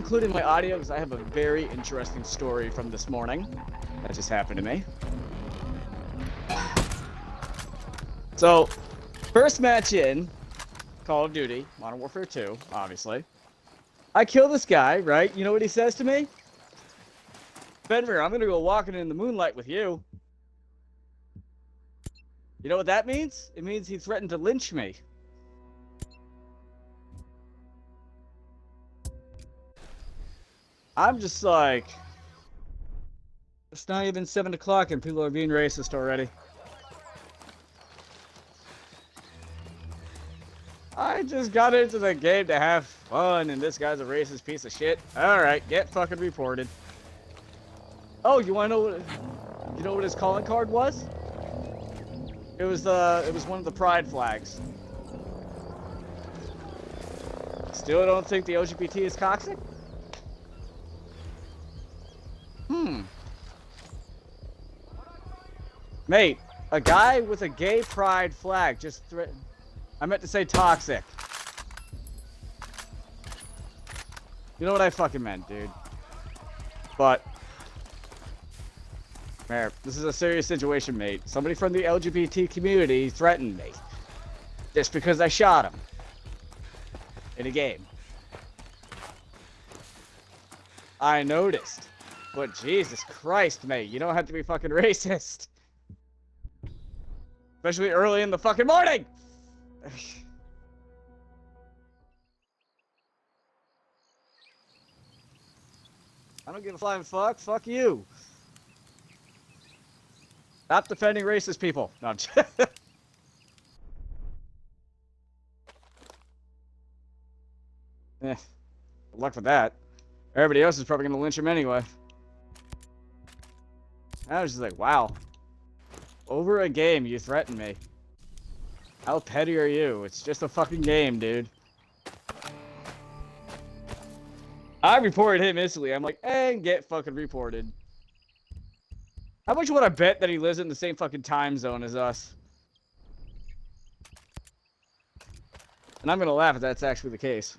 including my audio because I have a very interesting story from this morning that just happened to me. So, first match in Call of Duty, Modern Warfare 2, obviously. I kill this guy, right? You know what he says to me? Fenrir, I'm gonna go walking in the moonlight with you. You know what that means? It means he threatened to lynch me. I'm just like, it's not even 7 o'clock and people are being racist already. I just got into the game to have fun, and this guy's a racist piece of shit. Alright, get fucking reported. Oh, you wanna know what his calling card was? It was one of the pride flags. Still don't think the LGBT is toxic? Mate, a guy with a gay pride flag just threatened. I meant to say toxic. You know what I fucking meant, dude. But, this is a serious situation, mate. Somebody from the LGBT community threatened me. Just because I shot him. In a game. I noticed. But Jesus Christ, mate, you don't have to be fucking racist. Especially early in the fucking morning! I don't give a flying fuck. Fuck you. Stop defending racist people. No, I'm just... Good luck with that. Everybody else is probably gonna lynch him anyway. I was just like, wow. Over a game, you threatened me. How petty are you? It's just a fucking game, dude. I reported him instantly. I'm like, and get fucking reported. How much would I bet that he lives in the same fucking time zone as us? And I'm gonna laugh if that's actually the case.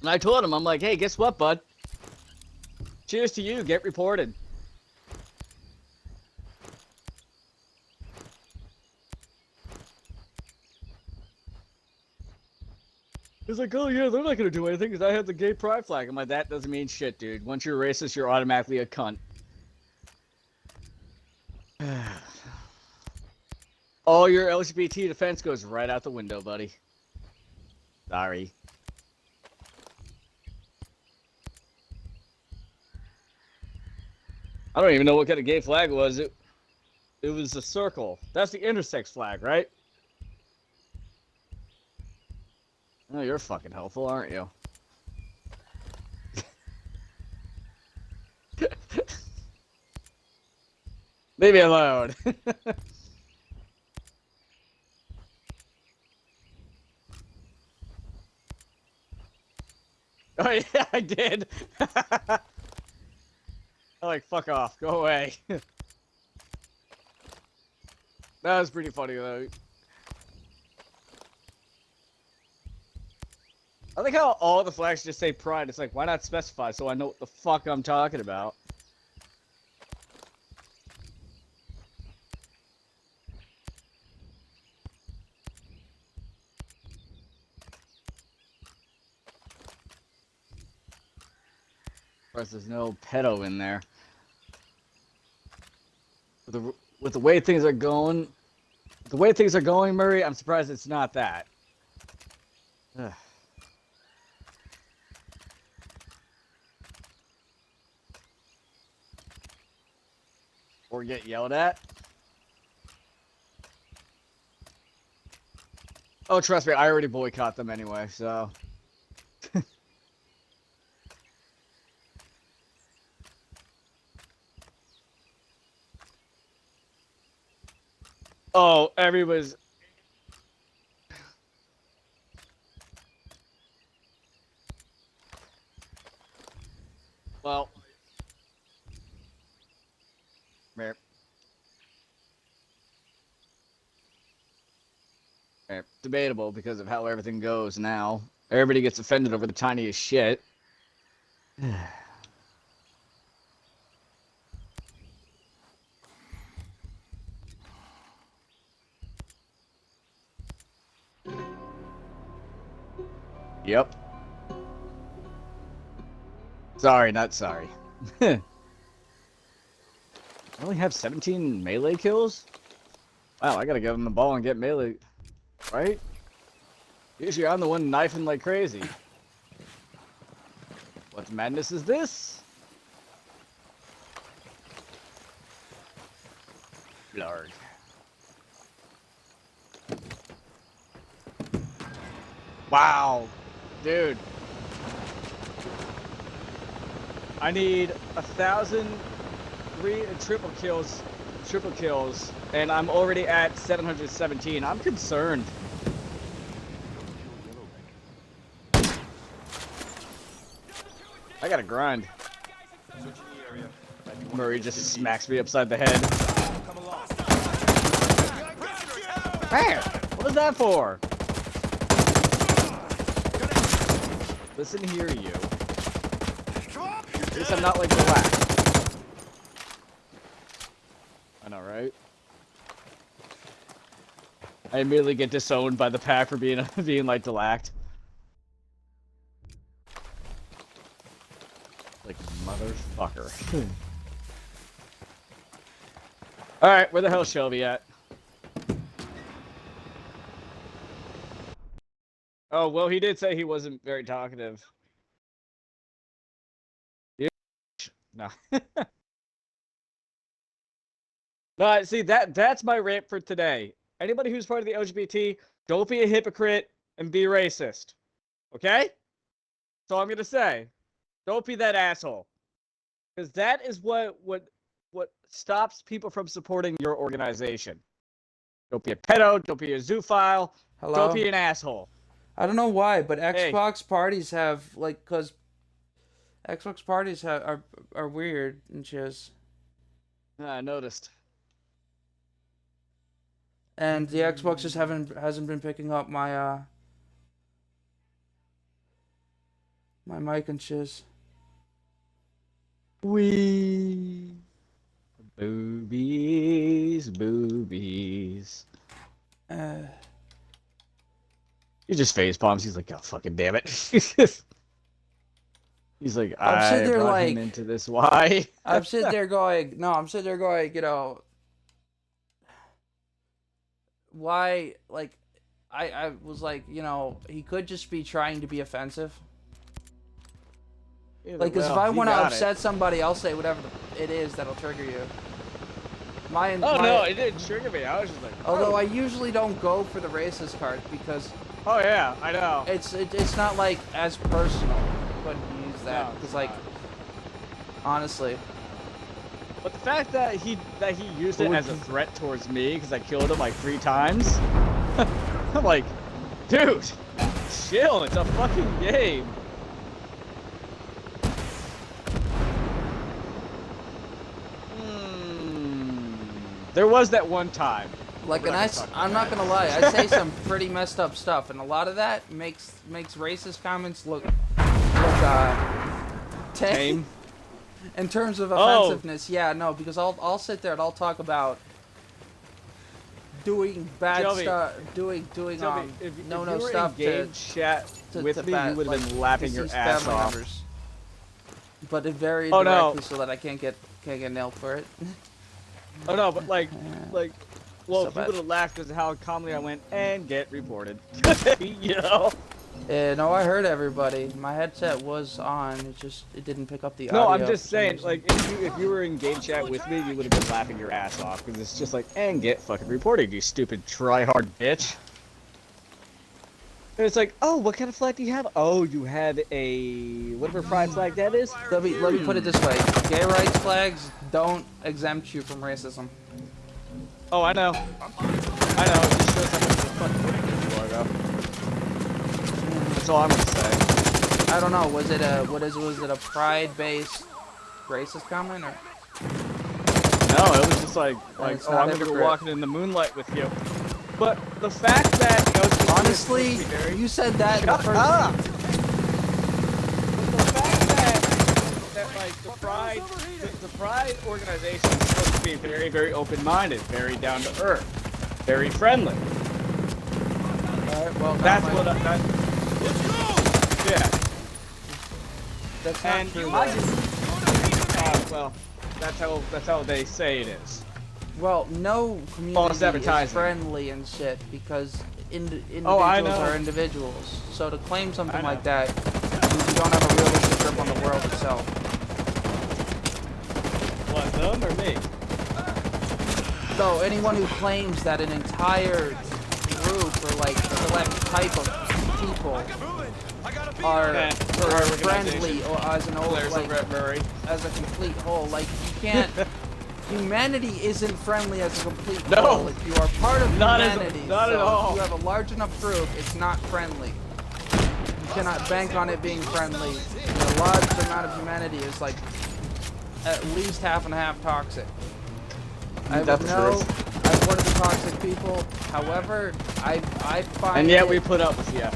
And I told him, I'm like, hey, guess what, bud? Cheers to you, get reported. He's like, oh yeah, they're not gonna do anything because I have the gay pride flag. I'm like, that doesn't mean shit, dude. Once you're racist, you're automatically a cunt. All your LGBT defense goes right out the window, buddy. Sorry. I don't even know what kind of gay flag it was. It was a circle. That's the intersex flag, right? Oh, you're fucking helpful, aren't you? Leave me alone. Oh yeah, I did. I'm like, fuck off, go away. That was pretty funny though. I like how all the flags just say pride. It's like, why not specify so I know what the fuck I'm talking about? Of course, there's no pedo in there. With the way things are going, Murray, I'm surprised it's not that. Ugh. Or get yelled at. Oh, trust me, I already boycott them anyway, so. Oh, everybody's. Well. Debatable because of how everything goes now. Everybody gets offended over the tiniest shit. Yep. Sorry, not sorry. I only have 17 melee kills? Wow, I gotta give him the ball and get melee. Right? Usually I'm the one knifing like crazy. What madness is this? Lord. Wow. Dude. I need 1,000 triple kills, and I'm already at 717. I'm concerned. I gotta grind. Murray just smacks me upside the head. Man, what was that for? Listen here, you. At least I'm not like Black. I know, right? I immediately get disowned by the pack for being like Delact. Like motherfucker. Alright, where the hell is Shelby at? Oh, well, he did say he wasn't very talkative. No. No, see, that's my rant for today. Anybody who's part of the LGBT, don't be a hypocrite and be racist. Okay? So I'm gonna say, don't be that asshole. Because that is what stops people from supporting your organization. Don't be a pedo, don't be a zoophile, don't be an asshole. I don't know why, but Xbox parties have, like, because Xbox parties are weird and just. I noticed. And the Xbox just hasn't been picking up my my mic and shiz. Wee. Boobies, boobies. He just face palms. He's like, oh, fucking damn it. He's like, I'm sitting there brought like, him into this. Why? I'm sitting there going, you know, why, like, I was like, you know, he could just be trying to be offensive. Like, because if I want to upset somebody, I'll say whatever it is that'll trigger you. No, it didn't trigger me. I was just like, although I usually don't go for the racist card because. Oh yeah, I know. It's not like as personal when you use that because like, honestly. But the fact that he used it as a threat towards me because I killed him like 3 times, I'm like, dude, chill. It's a fucking game. There was that one time. Like, and I'm not gonna lie, I say some pretty messed up stuff, and a lot of that makes racist comments look tame. In terms of offensiveness, yeah, no, because I'll sit there and I'll talk about doing bad stuff, doing no stuff to chat with me, you would have been laughing your ass off. Members. But it very directly so that I can't get nailed for it. Oh no, but like, well, so if you would have laughed because of how calmly I went and get reported, you know. No, I heard everybody. My headset was on. It didn't pick up the audio. No, I'm just saying, like, if you were in game chat with me, you would have been laughing your ass off because it's just like, and get fucking reported, you stupid try-hard bitch. And it's like, oh, what kind of flag do you have? Oh, you have a whatever pride flag that is. Let me put it this way: gay rights flags don't exempt you from racism. Oh, I know. I know. It just shows how much of a fucking idiot you are, though. That's all I'm gonna say. I don't know. Was it a pride-based racist comment or? No, it was just like, oh, I'm gonna go walking in the moonlight with you. But the fact that honestly, you said that in the Shut first. up. But the fact that like the Pride organization is supposed to be very, very open-minded, very down to earth, very friendly. Alright, well, That's what that. Yeah. That's not And true. you might just. Well, that's how they say it is. Well, no False community is advertising. friendly and shit because individuals I know. are individuals. So to claim something I know. like that, means you don't have a realistic grip on the world itself. What, them or me? So anyone who claims that an entire group or like select type of people are friendly or as an whole, like as a complete whole, like you can't. Humanity isn't friendly as a complete whole. If you are part of humanity, not at all. If you have a large enough group, it's not friendly. You cannot bank on it being friendly. And a large amount of humanity is like at least half and half toxic. I would know I'm one of the toxic people. However, I find and yet we put up with you.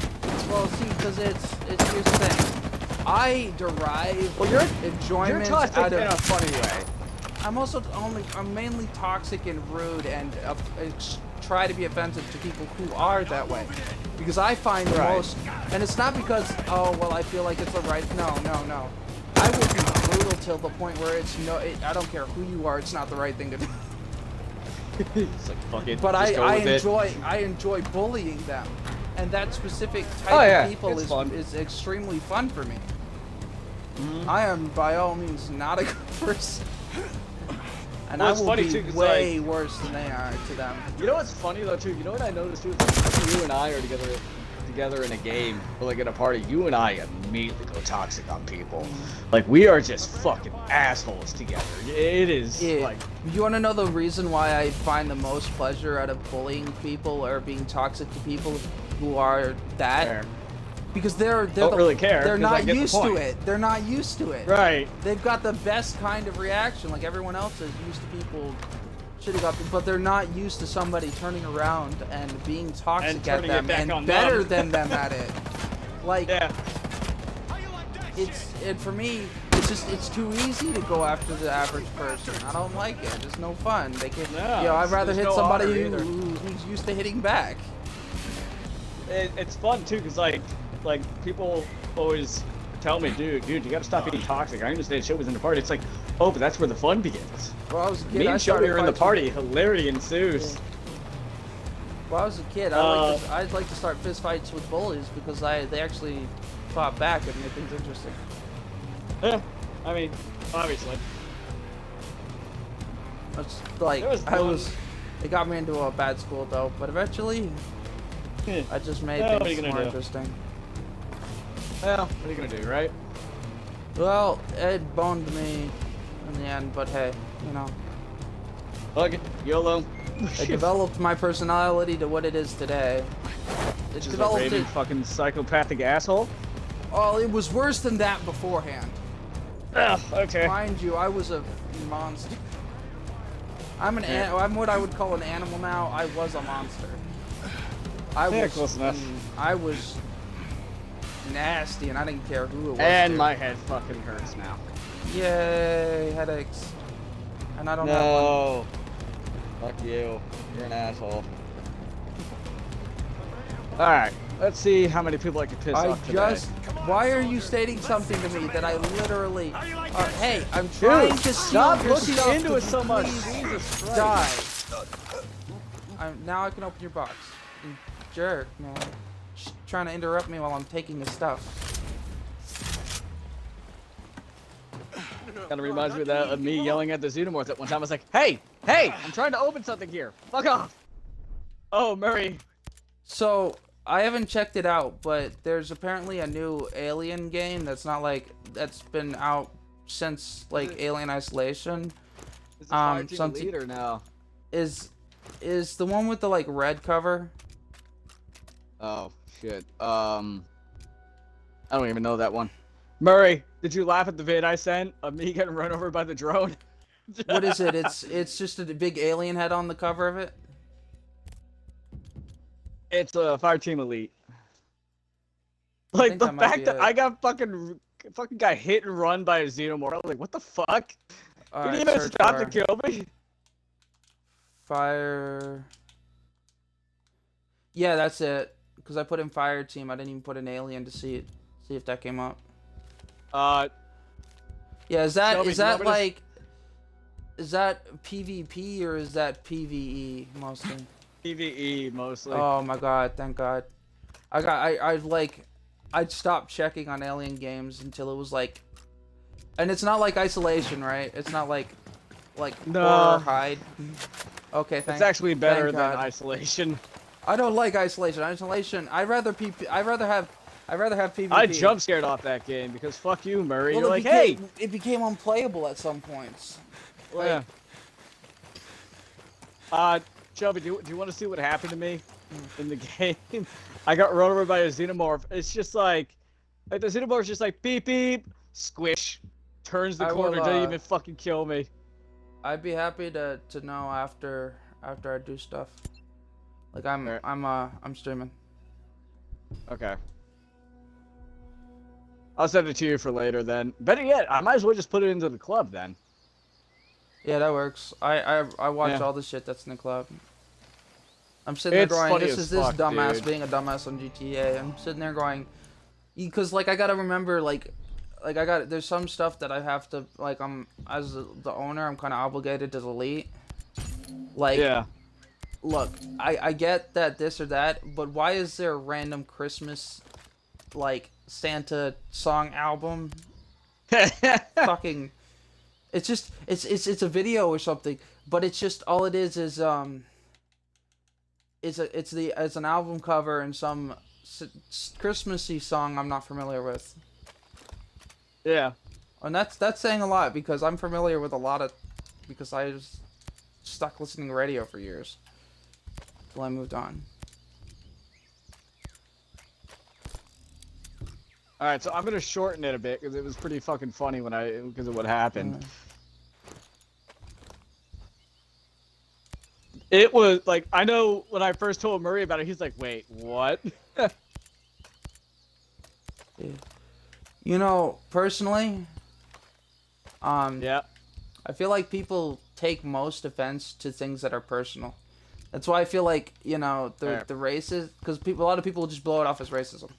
Well, see, because it's here's the thing. I derive enjoyment You're toxic out of in a funny way. I'm mainly toxic and rude and try to be offensive to people who are that way. Because I find the most, and it's not because, oh, well, I feel like it's the right, no. I will be brutal till the point where it's I don't care who you are, it's not the right thing to do. It's like, fuck it. But I enjoy bullying them. And that specific type of people is extremely fun for me. Mm-hmm. I am by all means not a good person. And I will be way worse than they are to them. You know what's funny though too? You know what I noticed too? Like, you and I are together in a game, or like at a party. You and I immediately go toxic on people. Like we are just fucking assholes together. It is like. You want to know the reason why I find the most pleasure out of bullying people or being toxic to people who are that? Fair. Because they're don't really care. They're not used to it. They're not used to it. Right. They've got the best kind of reaction. Like everyone else is used to people shitting up, but they're not used to somebody turning around and being toxic at them and better than them at it. Like, for me, it's too easy to go after the average person. I don't like it. It's no fun. They can, I'd rather hit somebody who's used to hitting back. It's fun too, cause like people always tell me, dude, you gotta stop being toxic. I understand shit was in the party. It's like, oh, but that's where the fun begins. Well, I was a kid. Me and Shelby were in the party. Hilarity ensues. Yeah. Well, I was a kid. I'd like to start fist fights with bullies because they actually fought back and made things interesting. Yeah, I mean, obviously. It's like it got me into a bad school though, but eventually, I just made things more interesting. Well, what are you gonna do, right? Well, it boned me in the end, but hey, you know. Fuck it, YOLO. It developed my personality to what it is today. It developed a raving fucking psychopathic asshole? Oh, it was worse than that beforehand. Ugh, okay. Mind you, I was a monster. I'm what I would call an animal now. I was a monster. Close enough. I was nasty, and I didn't care who it was. And my head fucking hurts now. Yay, headaches. And I don't have one. No. Fuck you. You're an asshole. Alright, let's see how many people I can piss off today. Why are you stating something to me that I literally... hey, I'm trying to stop looking into it so much. Jesus Christ. Die. Now I can open your box. You jerk, man. Trying to interrupt me while I'm taking the stuff. Kind of reminds me of me yelling at the Xenomorphs at one time. I was like, hey, I'm trying to open something here. Fuck off. Oh, Murray. So, I haven't checked it out, but there's apparently a new Alien game that's been out since, like, Alien Isolation. Is it hard to lead or no? Is the one with the, like, red cover? Oh, shit. I don't even know that one. Murray, did you laugh at the vid I sent of me getting run over by the drone? What is it? It's just a big alien head on the cover of it? It's a fire team elite. I Like think the that might be fact that it. I got fucking got hit and run by a xenomorph. I was like, what the fuck? All Didn't right, even search stop to bar. kill me. Fire. Yeah, that's it. Because I put in fire team. I didn't even put in alien to see if that came up. Yeah, is that Shelby, do you want me to- like is that PvP or is that PvE mostly? PvE mostly. Oh my god, thank god. I'd stopped checking on alien games until it was like, and it's not like isolation, right? It's not like No. horror hide. Okay, It's actually better thank than God. isolation. I don't like isolation. I'd rather have PvP. I jump scared off that game because fuck you, Murray. Well, You're like, hey. it became unplayable at some points. Like, yeah. Shelby, do you want to see what happened to me in the game? I got run over by a xenomorph. It's just like the xenomorph's just like beep beep, squish, turns the corner, doesn't even fucking kill me. I'd be happy to know after I do stuff. Like I'm streaming. Okay. I'll send it to you for later then. Better yet, I might as well just put it into the club then. Yeah, that works. I watch all the shit that's in the club. I'm sitting there going, this dumbass dude. being a dumbass on GTA. I'm sitting there going, because like I gotta remember there's some stuff that I have to I'm as the owner I'm kind of obligated to delete. Like, yeah. Look, I get that this or that, but why is there a random Christmas Santa song album? Fucking, it's just it's a video or something, but it's just all it is it's an album cover and some Christmassy song I'm not familiar with. Yeah. And that's saying a lot because I'm familiar with a lot of, because I was stuck listening to radio for years till I moved on. All right, so I'm gonna shorten it a bit because it was pretty fucking funny because of what happened. It was like, I know when I first told Murray about it, he's like, "Wait, what?" You know, personally, yeah. I feel like people take most offense to things that are personal. That's why I feel like, you know, the races, because a lot of people just blow it off as racism.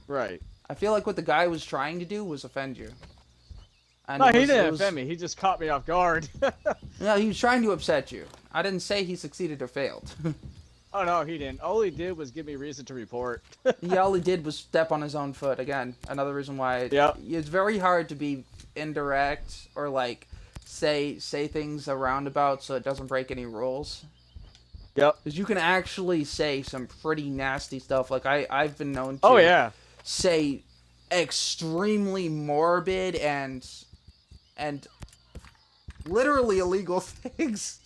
Right. I feel like what the guy was trying to do was offend you. And no, he didn't offend me. He just caught me off guard. No, he was trying to upset you. I didn't say he succeeded or failed. Oh, no, he didn't. All he did was give me reason to report. Yeah, all he did was step on his own foot. Again, another reason why it's very hard to be indirect or say things a roundabout so it doesn't break any rules. Yep. Because you can actually say some pretty nasty stuff. Like I've been known to say extremely morbid and literally illegal things.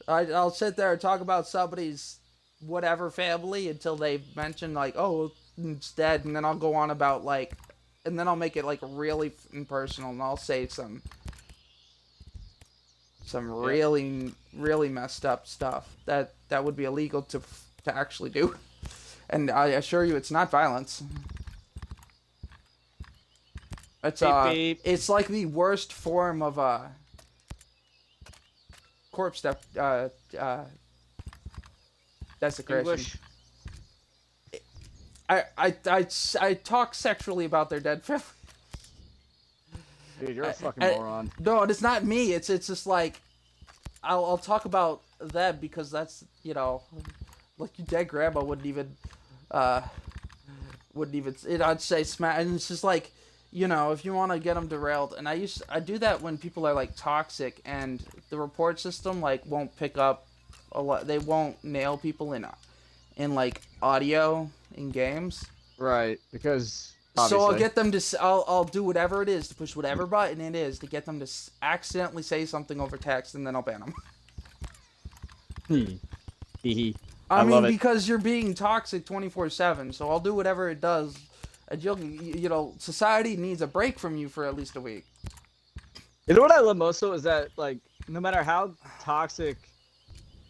I'll sit there and talk about somebody's whatever family until they mention oh, it's dead, and then I'll go on about and then I'll make it really impersonal, and I'll say some really really messed up stuff that would be illegal to actually do. And I assure you, it's not violence. It's beep. It's like the worst form of corpse desecration. English. I talk sexually about their dead family. Dude, you're a fucking moron. No, it's not me. It's just I'll talk about them because that's, you know, your dead grandma wouldn't even I'd say smash, and it's just you know, if you want to get them derailed, and I do that when people are toxic and the report system won't pick up a lot. They won't nail people in audio in games. Right, because obviously. So I'll get them to I'll do whatever it is to push whatever button it is to get them to accidentally say something over text, and then I'll ban them. I mean, because you're being toxic 24/7, so I'll do whatever it does. And you know, society needs a break from you for at least a week. You know what I love most though is that no matter how toxic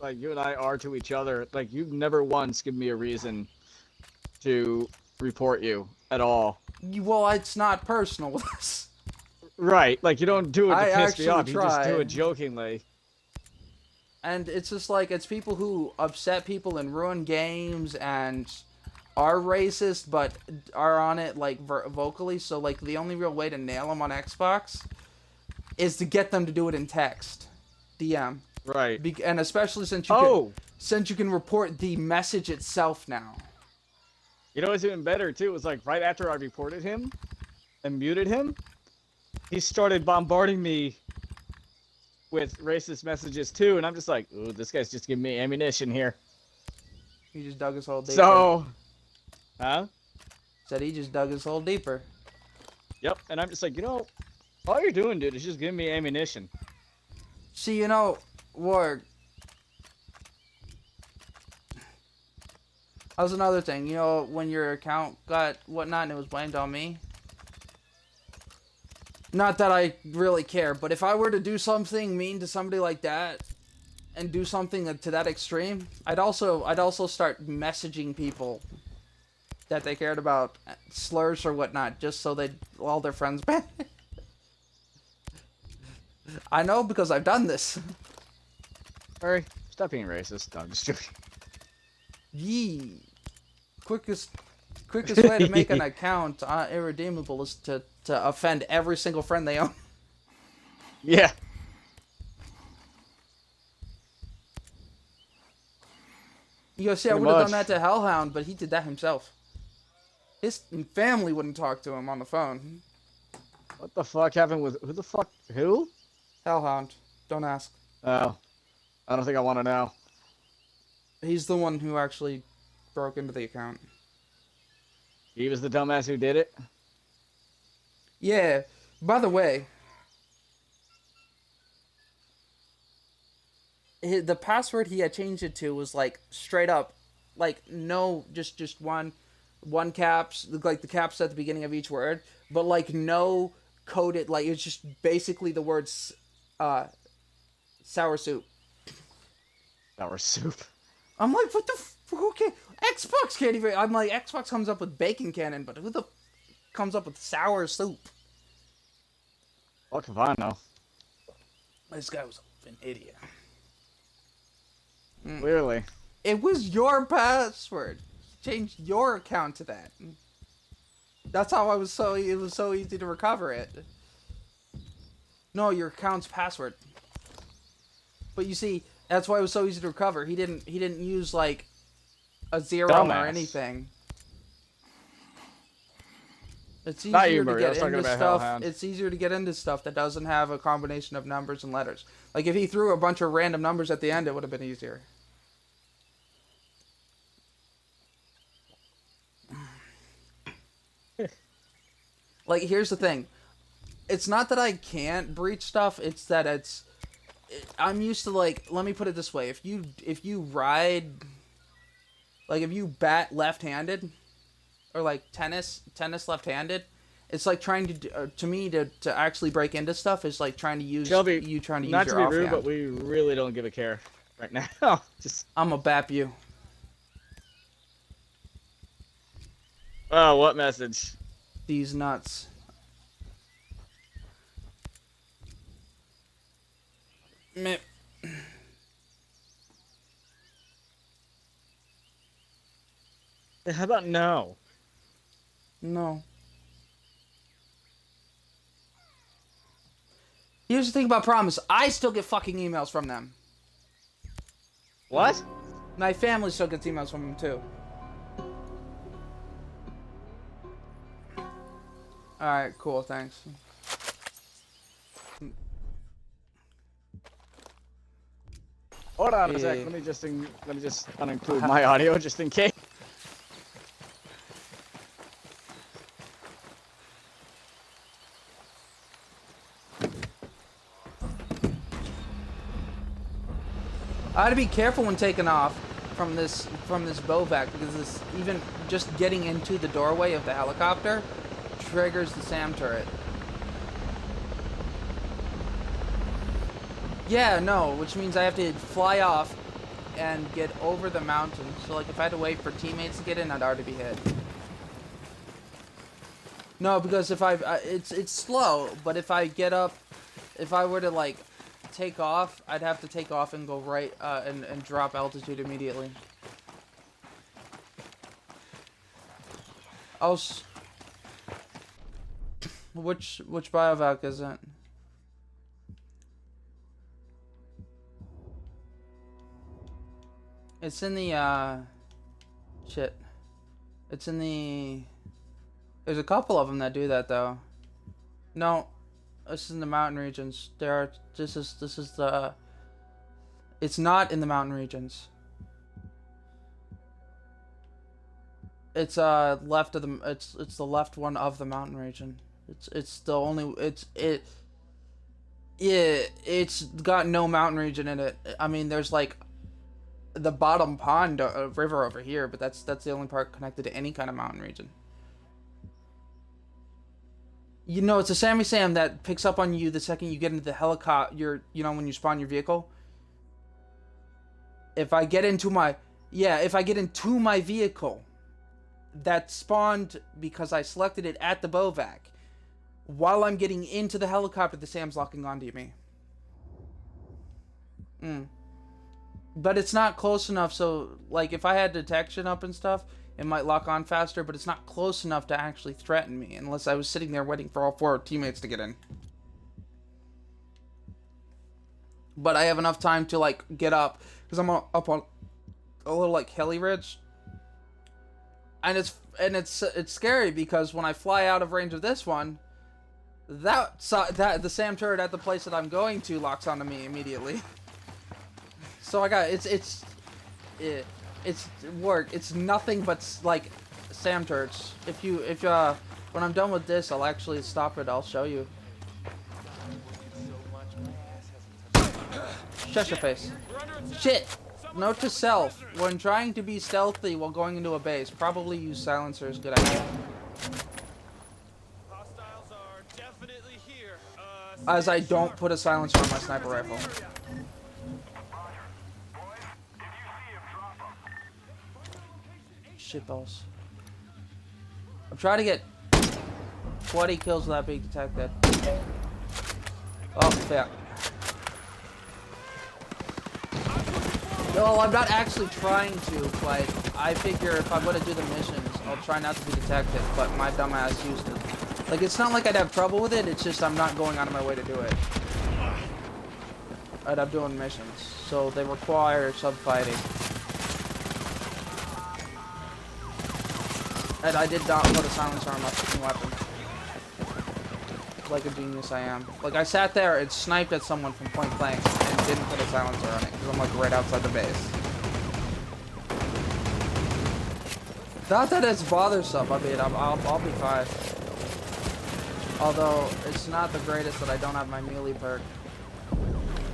like you and I are to each other. Like you've never once given me a reason to report you at all. Well, it's not personal. Right, like you don't do it to I piss me actually off. You just do try. it jokingly. And it's just like, it's people who upset people and ruin games and are racist, but are on it, like, vocally. So, like, the only real way to nail them on Xbox is to get them to do it in text. DM. Right. And especially since you can report the message itself now. You know what's even better, too? It was like right after I reported him and muted him, he started bombarding me with racist messages, too. And I'm just like, ooh, this guy's just giving me ammunition here. He just dug his hole deeper. So, huh? Said he just dug his hole deeper. Yep. And I'm just like, all you're doing, dude, is just giving me ammunition. See, Warg. That was another thing. When your account got whatnot and it was blamed on me. Not that I really care, but if I were to do something mean to somebody like that, and do something to that extreme, I'd also start messaging people that they cared about slurs or whatnot, just so all their friends ban. I know because I've done this. Hurry, stop being racist. No, I'm just joking. Yee. Quickest way to make an account irredeemable is to offend every single friend they own. Yeah. You see, I would have done that to Hellhound, but he did that himself. His family wouldn't talk to him on the phone. What the fuck happened with... Who? Hellhound. Don't ask. Oh. I don't think I want to know. He's the one who actually broke into the account. He was the dumbass who did it? Yeah. By the way, the password he had changed it to was like straight up, like no, just one caps, like the caps at the beginning of each word, but like no coded, like it's just basically the words, sour soup. Sour soup. I'm like, what the? Who can? Xbox can't even. I'm like, Xbox comes up with bacon cannon, but who the comes up with sour soup? Fuck if I know. This guy was an idiot. Clearly. It was your password. Change your account to that. That's how it was so easy to recover it. No, your account's password. But you see, that's why it was so easy to recover. He didn't use like a zero or anything. It's easier to get into stuff. It's easier to get into stuff that doesn't have a combination of numbers and letters. Like if he threw a bunch of random numbers at the end, it would have been easier. Like here's the thing. It's not that I can't breach stuff, it's that I'm used to, like, let me put it this way. If you ride, like if you bat left-handed or like tennis left-handed, it's like trying to actually break into stuff is like trying to use Shelby, you trying to use not your to be offhand. rude, but we really don't give a care right now. Just I'm gonna bap you. Oh, what message? These nuts. Meh. How about no? No. Here's the thing about Promise. I still get fucking emails from them. What? My family still gets emails from them too. Alright, cool, thanks. Hold on a sec. Let me just uninclude my audio just in case. I had to be careful when taking off from this Bovac because this even just getting into the doorway of the helicopter triggers the SAM turret. Yeah, no, which means I have to fly off, and get over the mountain. So like if I had to wait for teammates to get in, I'd already be hit. No, because if it's slow, but if I get up, if I were to like take off, I'd have to take off and go right and drop altitude immediately. Which biovac is it? It's in the shit. It's in the. There's a couple of them that do that though. No, this is in the mountain regions. This is the. It's not in the mountain regions. It's left of the. It's the left one of the mountain region. It's the only. It's got no mountain region in it. I mean, there's like the bottom pond river over here, but that's the only part connected to any kind of mountain region. You know, it's a Sammy Sam that picks up on you the second you get into the helicopter. You know, when you spawn your vehicle. If I get into my vehicle that spawned because I selected it at the Bovac, while I'm getting into the helicopter, the Sam's locking onto me. But it's not close enough, so like if I had detection up and stuff, it might lock on faster, but it's not close enough to actually threaten me unless I was sitting there waiting for all 4 teammates to get in. But I have enough time to like get up because I'm up on a little like hilly ridge, and it's scary because when I fly out of range of this one, that the SAM turret at the place that I'm going to locks onto me immediately. So I got it's work. It's nothing but like SAM turrets. If when I'm done with this, I'll actually stop it. I'll show you. Shut your face. Shit. Note to self: when trying to be stealthy while going into a base, probably use silencers. Good idea. As I don't put a silencer on my sniper rifle. Shitballs. I'm trying to get 20 kills without being detected. Oh, fuck. No, I'm not actually trying to, but I figure if I'm going to do the missions, I'll try not to be detected, but my dumbass used it. Like, it's not like I'd have trouble with it, it's just I'm not going out of my way to do it. I'd have doing missions, so they require some fighting. And I did not put a silencer on my freaking weapon. Like a genius I am. Like, I sat there and sniped at someone from point blank and didn't put a silencer on it because I'm like right outside the base. Not that it's bothersome. I mean, I'll be fine. Although it's not the greatest that I don't have my melee perk.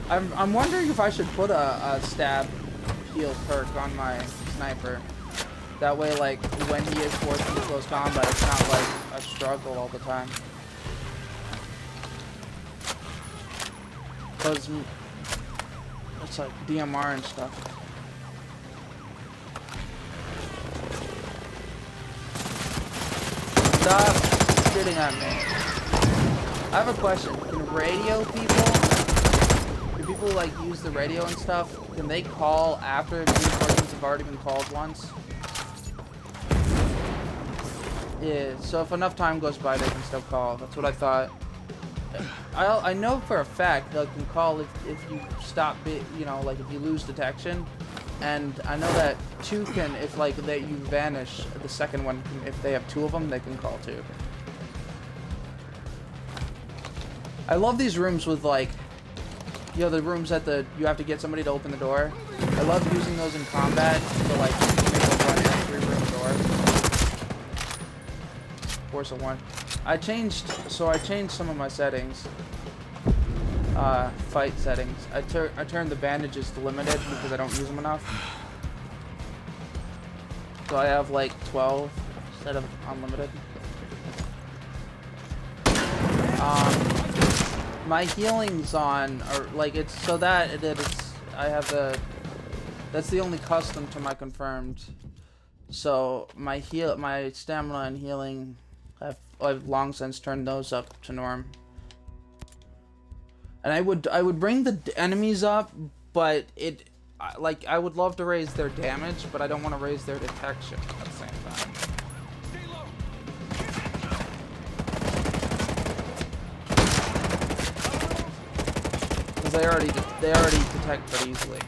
I'm wondering if I should put a stab heal perk on my sniper. That way, like, when he is forced into close combat, it's not like a struggle all the time. Because it's like DMR and stuff. Stop shooting at me. I have a question. Can radio people like use the radio and stuff? Can they call after reinforcements have already been called once? Yeah, so if enough time goes by, they can still call. That's what I thought. I know for a fact they can call if you stop, you know, like if you lose detection. And I know that 2 can, if like that you vanish, the second one, can, if they have 2 of them, they can call too. I love these rooms with like, you know, the rooms that you have to get somebody to open the door. I love using those in combat to like make a run entry room door. Force of 1. I changed some of my settings. Fight settings. I turned the bandages to limited because I don't use them enough. So I have like 12 instead of unlimited. My healing's on, or like it's so that it's I have the That's the only custom to my confirmed. So my stamina and healing, I've long since turned those up to norm. And I would bring the enemies up, but I would love to raise their damage, but I don't want to raise their detection at the same time. Because they already detect pretty easily.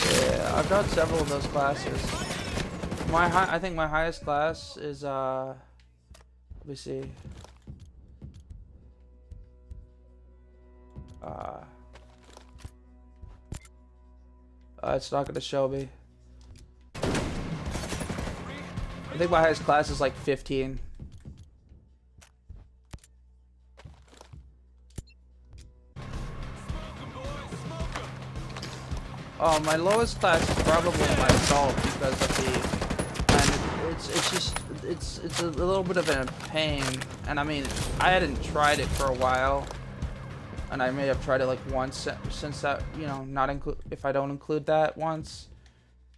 Yeah, I've got several of those classes. I think my highest class is let me see. It's not gonna show me. I think my highest class is like 15. Oh, my lowest class is probably my assault because of it's a little bit of a pain, and I mean I hadn't tried it for a while, and I may have tried it like once since that, you know, not include if I don't include that once.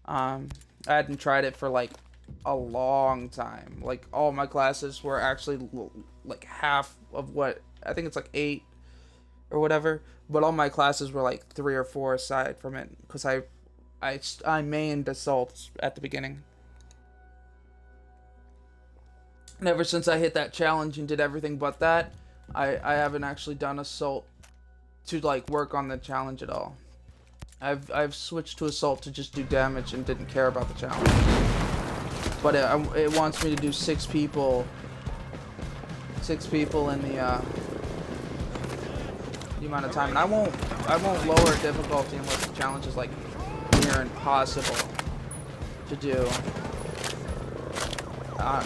I hadn't tried it for like a long time. Like all my classes were actually like half of what I think it's like 8 or whatever. But all my classes were like 3 or 4 aside from it, because I mained assaults at the beginning. And ever since I hit that challenge and did everything but that, I haven't actually done assault to like work on the challenge at all. I've switched to assault to just do damage and didn't care about the challenge. But it wants me to do 6 people in the amount of time, and I won't lower difficulty unless the challenge is like near impossible to do.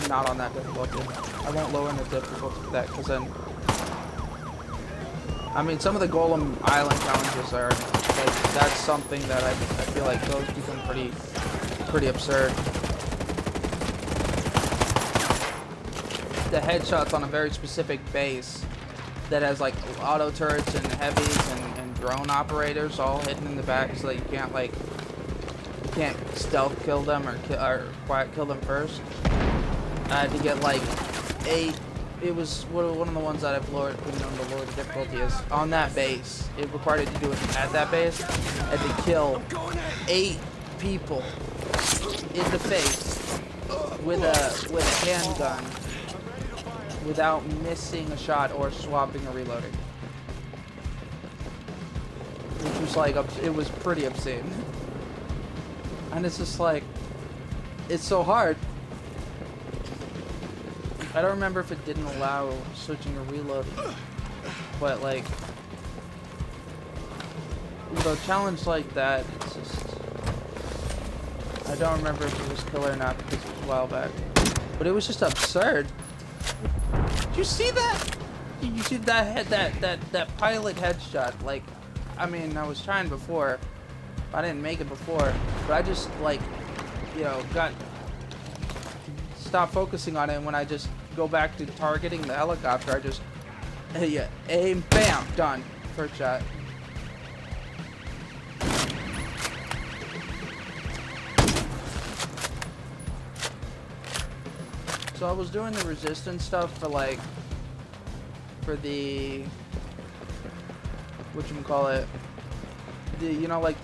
Not on that difficulty. I won't lower the difficulty for that, because then, I mean, some of the Golem Island challenges are like, that's something that I feel like those become pretty absurd. The headshots on a very specific base that has like auto turrets and heavies and drone operators all hidden in the back, so that you can't stealth kill them or quiet kill them first. I had to get like 8. It was one of the ones that I've lowered, the difficulty is on that base. It required it to do it at that base. I had to kill 8 people in the face with a handgun, without missing a shot or swapping or reloading. Which was like, it was pretty obscene. And it's just like, it's so hard. I don't remember if it didn't allow switching or reloading. But like, with a challenge like that, it's just, I don't remember if it was killer or not because it was a while back. But it was just absurd. Did you see that? Did you see that pilot headshot? Like, I mean, I was trying before. I didn't make it before, but I just like, you know, stopped focusing on it. And when I just go back to targeting the helicopter, I just aim, bam, done, first shot. So I was doing the resistance stuff for the, whatchamacallit, you know, like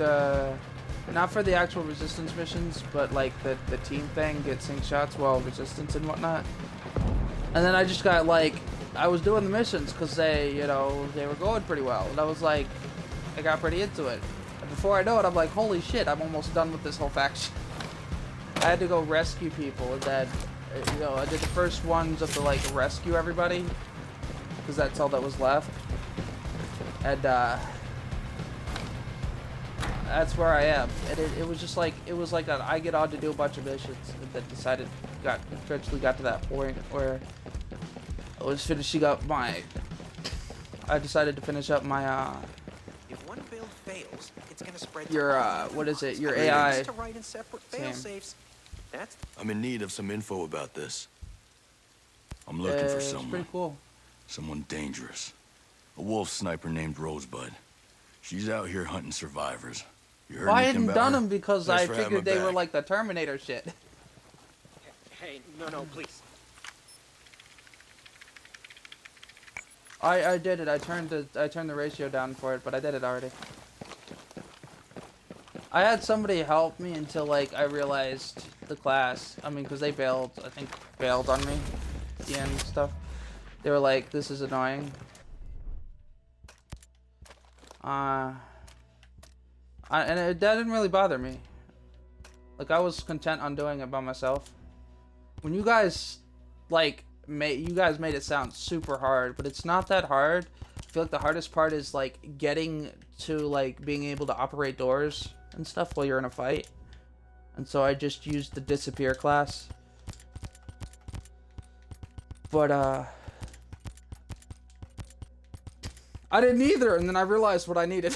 not for the actual resistance missions, but like the team thing, get sync shots while resistance and whatnot. And then I just got like, I was doing the missions because they were going pretty well. And I was like, I got pretty into it. And before I know it, I'm like, holy shit, I'm almost done with this whole faction. I had to go rescue people, and then, you know, I did the first ones of the like rescue everybody, because that's all that was left. And that's where I am. And it was just like, it was like that I get on to do a bunch of missions, and then eventually got to that point where I was finishing up I decided to finish up my fails, it's gonna spread your to all what is it? Your Greetings. AI To write in separate team. fail-safes. That's I'm in need of some info about this. I'm looking for It's someone. pretty cool. Someone dangerous. A wolf sniper named Rosebud. She's out here hunting survivors. You heard Well, I anything hadn't about done her? them because Thanks I for having figured my they were back. like the Terminator shit. hey, no, please. I did it. I turned the ratio down for it, but I did it already. I had somebody help me until like I realized the class. I mean, because they bailed. I think bailed on me at the end and stuff. They were like, "This is annoying." And that didn't really bother me. Like I was content on doing it by myself. When you guys like made it sound super hard, but it's not that hard. I feel like the hardest part is like getting to like being able to operate doors and stuff while you're in a fight. And so I just used the disappear class. But I didn't either, and then I realized what I needed.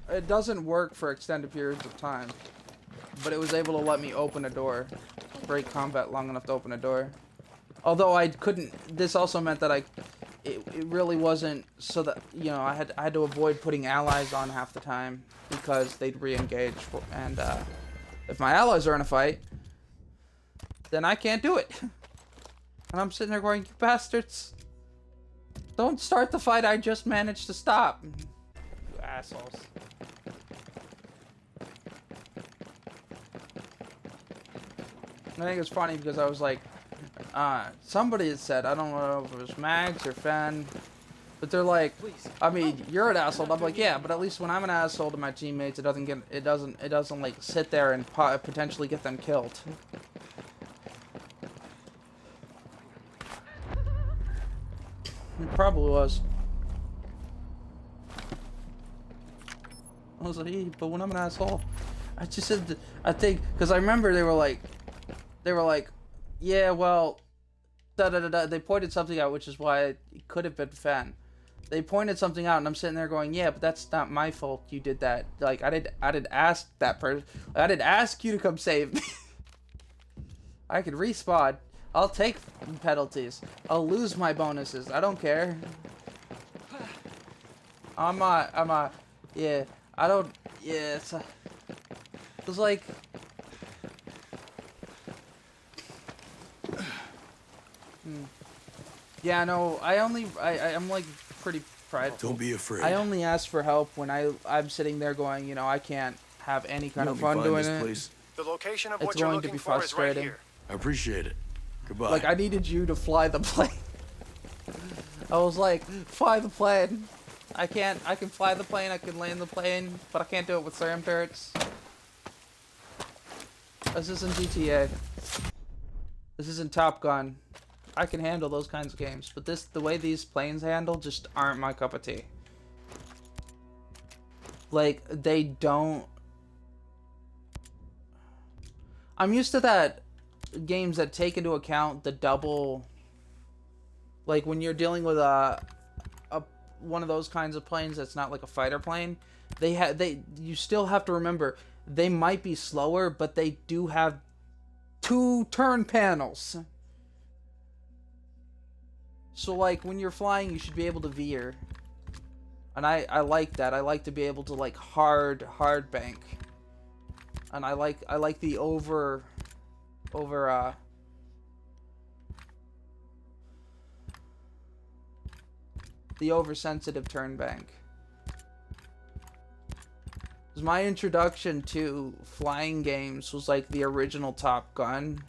It doesn't work for extended periods of time, but it was able to let me open a door, break combat long enough to open a door. Although I couldn't. This also meant that it really wasn't so that I had to avoid putting allies on half the time because they'd re-engage, and if my allies are in a fight, then I can't do it. And I'm sitting there going, "You bastards! Don't start the fight I just managed to stop." You assholes. I think it's funny because I was like, somebody had said, I don't know if it was Mags or Fen, but they're like, I mean, you're an asshole. And I'm like, yeah, but at least when I'm an asshole to my teammates, it doesn't like sit there and potentially get them killed. It probably was. I was like, hey, but when I'm an asshole, I just said, I think, because I remember they were like, yeah, well, da-da-da-da. They pointed something out, which is why it could have been Fen. They pointed something out, and I'm sitting there going, yeah, but that's not my fault you did that. Like, I didn't ask that person. I didn't ask you to come save me. I could respawn. I'll take penalties. I'll lose my bonuses. I don't care. Yeah, I don't, yeah, it's like, yeah, no, I'm like pretty prideful. Don't be afraid. I only ask for help when I'm sitting there going, I can't have any kind of fun doing it. Place? The location of It's what you're going to looking be for is right frustrating. here. I appreciate it. Goodbye. Like, I needed you to fly the plane. I was like, fly the plane. I can fly the plane, I can land the plane, but I can't do it with SRAM turrets. This isn't GTA. This isn't Top Gun. I can handle those kinds of games, but the way these planes handle just aren't my cup of tea. Like, they don't... I'm used to that games that take into account the double... Like, when you're dealing with one of those kinds of planes that's not like a fighter plane, you still have to remember, they might be slower, but they do have 2 turn panels. So, like, when you're flying, you should be able to veer. And I like that. I like to be able to, like, hard bank. And I like the the oversensitive turn bank. Because my introduction to flying games was like the original Top Gun.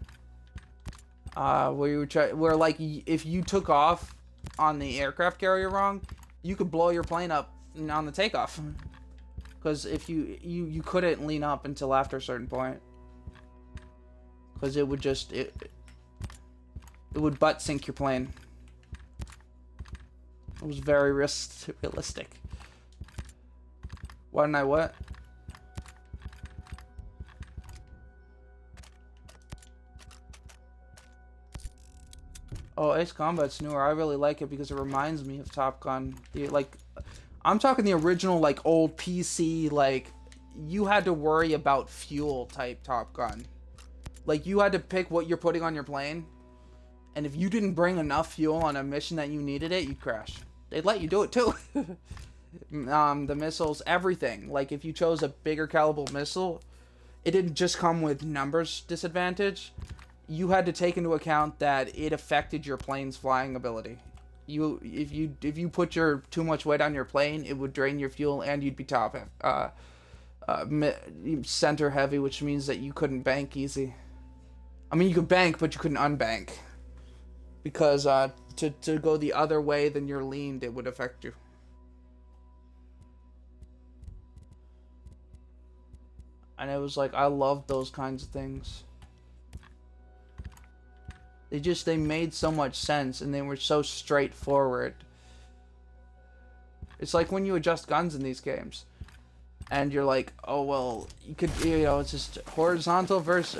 Where like if you took off on the aircraft carrier wrong, you could blow your plane up on the takeoff. Because if you couldn't lean up until after a certain point. Because it would just it would butt sink your plane. It was very realistic. Why didn't I what? Oh, Ace Combat's newer. I really like it because it reminds me of Top Gun. I'm talking the original, like, old PC, like, you had to worry about fuel type Top Gun. Like, you had to pick what you're putting on your plane, and if you didn't bring enough fuel on a mission that you needed it, you'd crash. They'd let you do it, too. The missiles, everything. Like, if you chose a bigger caliber missile, it didn't just come with numbers disadvantage. You had to take into account that it affected your plane's flying ability. If you put too much weight on your plane, it would drain your fuel, and you'd be center heavy, which means that you couldn't bank easy. I mean, you could bank, but you couldn't unbank, because to go the other way than you're leaned, it would affect you. And it was like, I loved those kinds of things. They made so much sense, and they were so straightforward. It's like when you adjust guns in these games, and you're like, oh well, you could, it's just horizontal push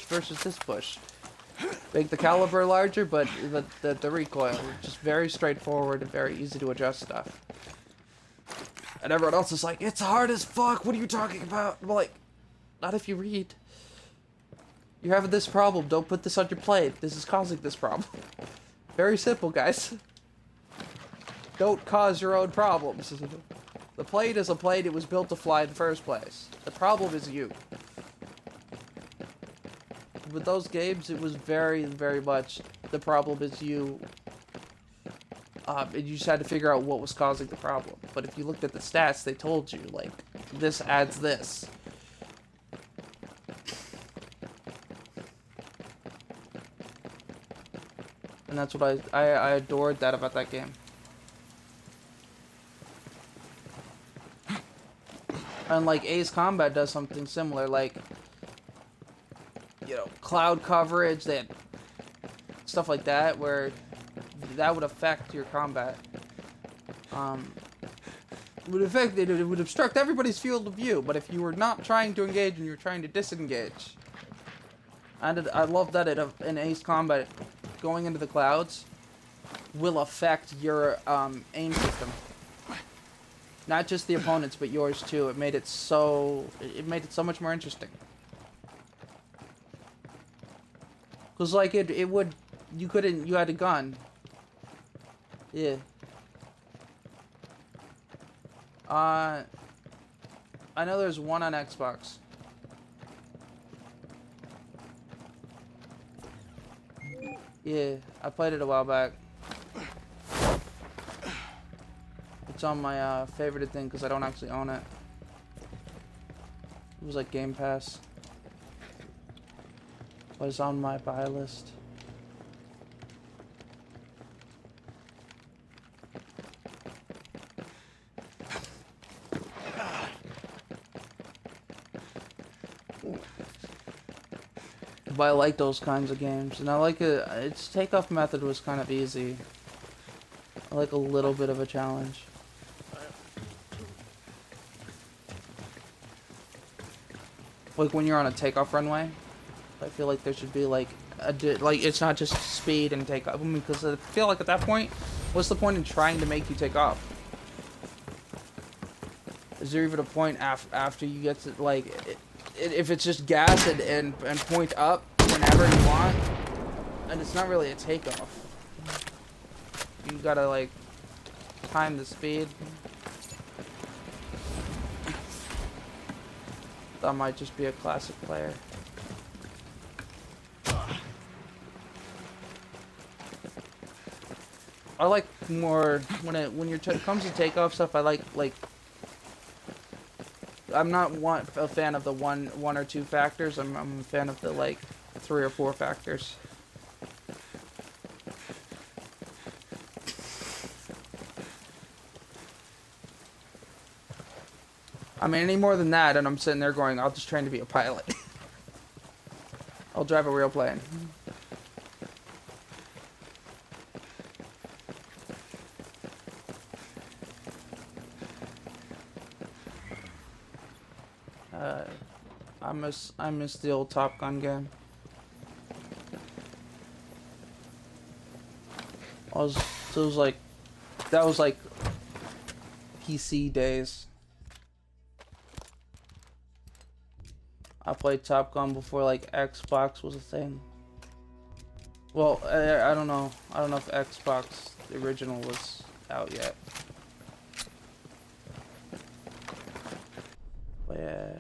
versus this push. Make the caliber larger, but the recoil, just very straightforward and very easy to adjust stuff. And everyone else is like, it's hard as fuck. What are you talking about? I'm like, not if you read. You're having this problem. Don't put this on your plate. This is causing this problem. Very simple, guys. Don't cause your own problems. The plane is a plane. It was built to fly in the first place. The problem is you. With those games, it was very, very much the problem is you. And you just had to figure out what was causing the problem. But if you looked at the stats, they told you, like, this adds this. And that's what I adored that about that game. And like Ace Combat does something similar, like, cloud coverage, they had stuff like that, where that would affect your combat. It would obstruct everybody's field of view, but if you were not trying to engage and you were trying to disengage. And I love that in Ace Combat, going into the clouds will affect your aim system. Not just the opponents, but yours too. It made it so much more interesting. Cause like you had a gun. Yeah. I know there's one on Xbox. Yeah, I played it a while back. It's on my favorited thing because I don't actually own it. It was like Game Pass. But it's on my buy list. But I like those kinds of games, and I like it. Its takeoff method was kind of easy. I like a little bit of a challenge. Like when you're on a takeoff runway, I feel like there should be like it's not just speed and takeoff. I mean, because I feel like at that point, what's the point in trying to make you take off? Is there even a point after you get to like? If it's just gas and point up whenever you want, and it's not really a takeoff. You gotta like time the speed. That might just be a classic player. I like more when it comes to takeoff stuff. I like I'm not a fan of the one or two factors. I'm a fan of the like 3 or 4 factors. I mean, any more than that, and I'm sitting there going, I'll just train to be a pilot. I'll drive a real plane. I miss the old Top Gun game. So it was like, that was like PC days. I played Top Gun before like Xbox was a thing. Well, I don't know. I don't know if Xbox the original was out yet. But yeah.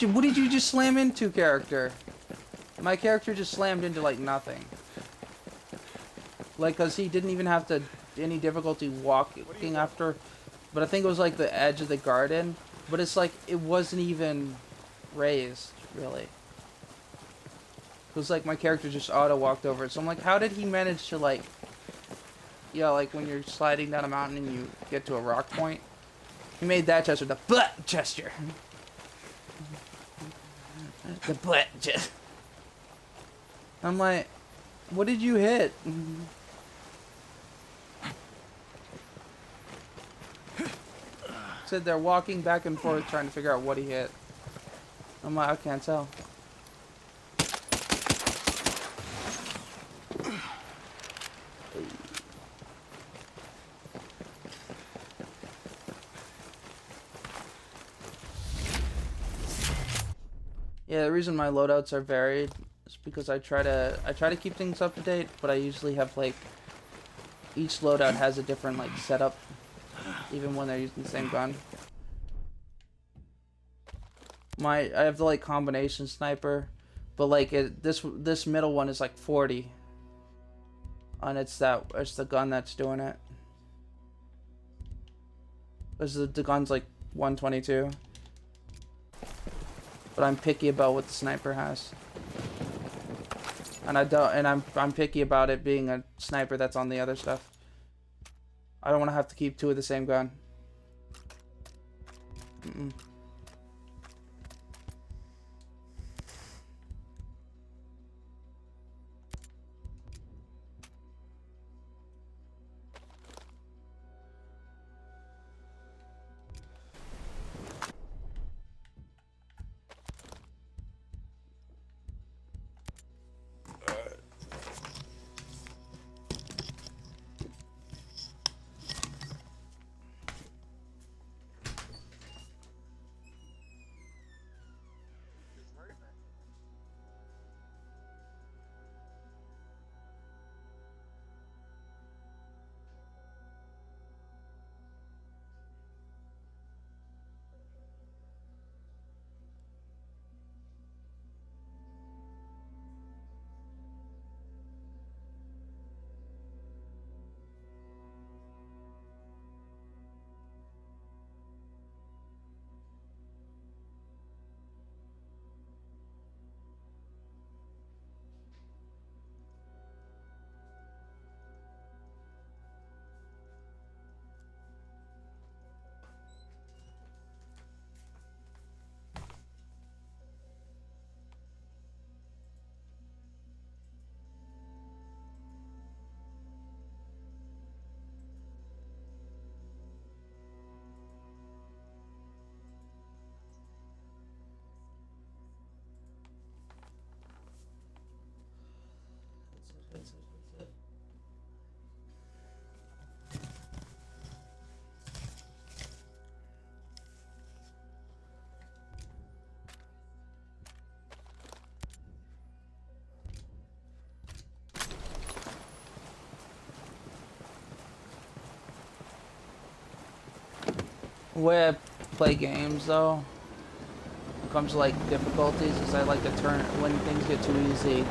What did you just slam into, character? My character just slammed into like nothing. Like, cause he didn't even have to any difficulty walking after, but I think it was like the edge of the garden. But it's like it wasn't even raised really. It was like my character just auto walked over it. So I'm like, how did he manage to like, yeah, like when you're sliding down a mountain and you get to a rock point, he made that gesture, the butt gesture. The butt gesture. I'm like, what did you hit? Said they're walking back and forth trying to figure out what he hit. I'm like, I can't tell. Yeah, the reason my loadouts are varied is because I try to keep things up to date, but I usually have like each loadout has a different like setup, even when they're using the same gun. I have the like combination sniper, but like this middle one is like 40, and it's the gun that's doing it. The gun's like 122. But I'm picky about what the sniper has. And I'm picky about it being a sniper that's on the other stuff. I don't want to have to keep two of the same gun. Mm-mm. The way I play games, though, when it comes to like difficulties, is I like to turn when things get too easy.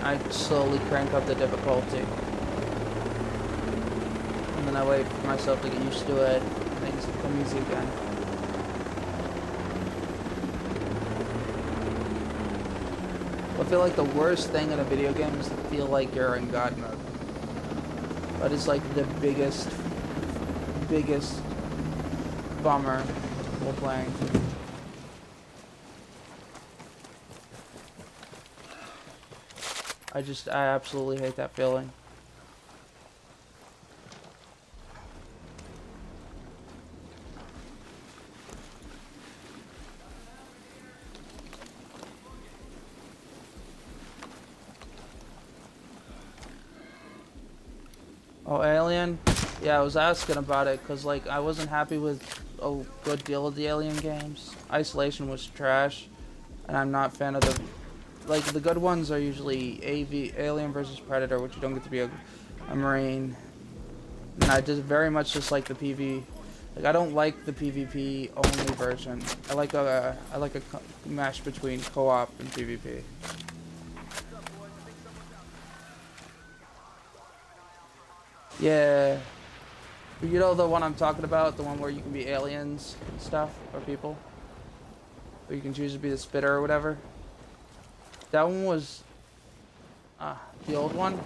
I slowly crank up the difficulty, and then I wait for myself to get used to it, and things become easy again. I feel like the worst thing in a video game is to feel like you're in God mode. That is like the biggest bummer while playing. I absolutely hate that feeling. Oh, Alien? Yeah, I was asking about it because, like, I wasn't happy with a good deal of the Alien games. Isolation was trash, and I'm not a fan of the... Like, the good ones are usually Alien versus Predator, which you don't get to be a Marine. And I just very much just like the PV... Like, I don't like the PvP only version. I like a match between co-op and PvP. Yeah. You know the one I'm talking about? The one where you can be aliens and stuff, or people? Or you can choose to be the spitter or whatever? That one was... the old one?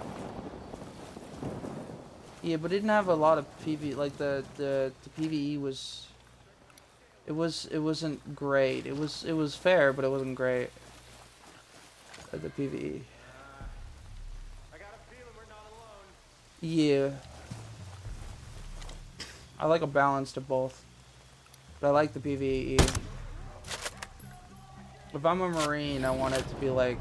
Yeah, but it didn't have a lot of PV... Like, the PvE was... It wasn't great. It was fair, but it wasn't great. The PvE. I got a feeling we're not alone. Yeah. I like a balance to both. But I like the PvE. If I'm a Marine, I want it to be like...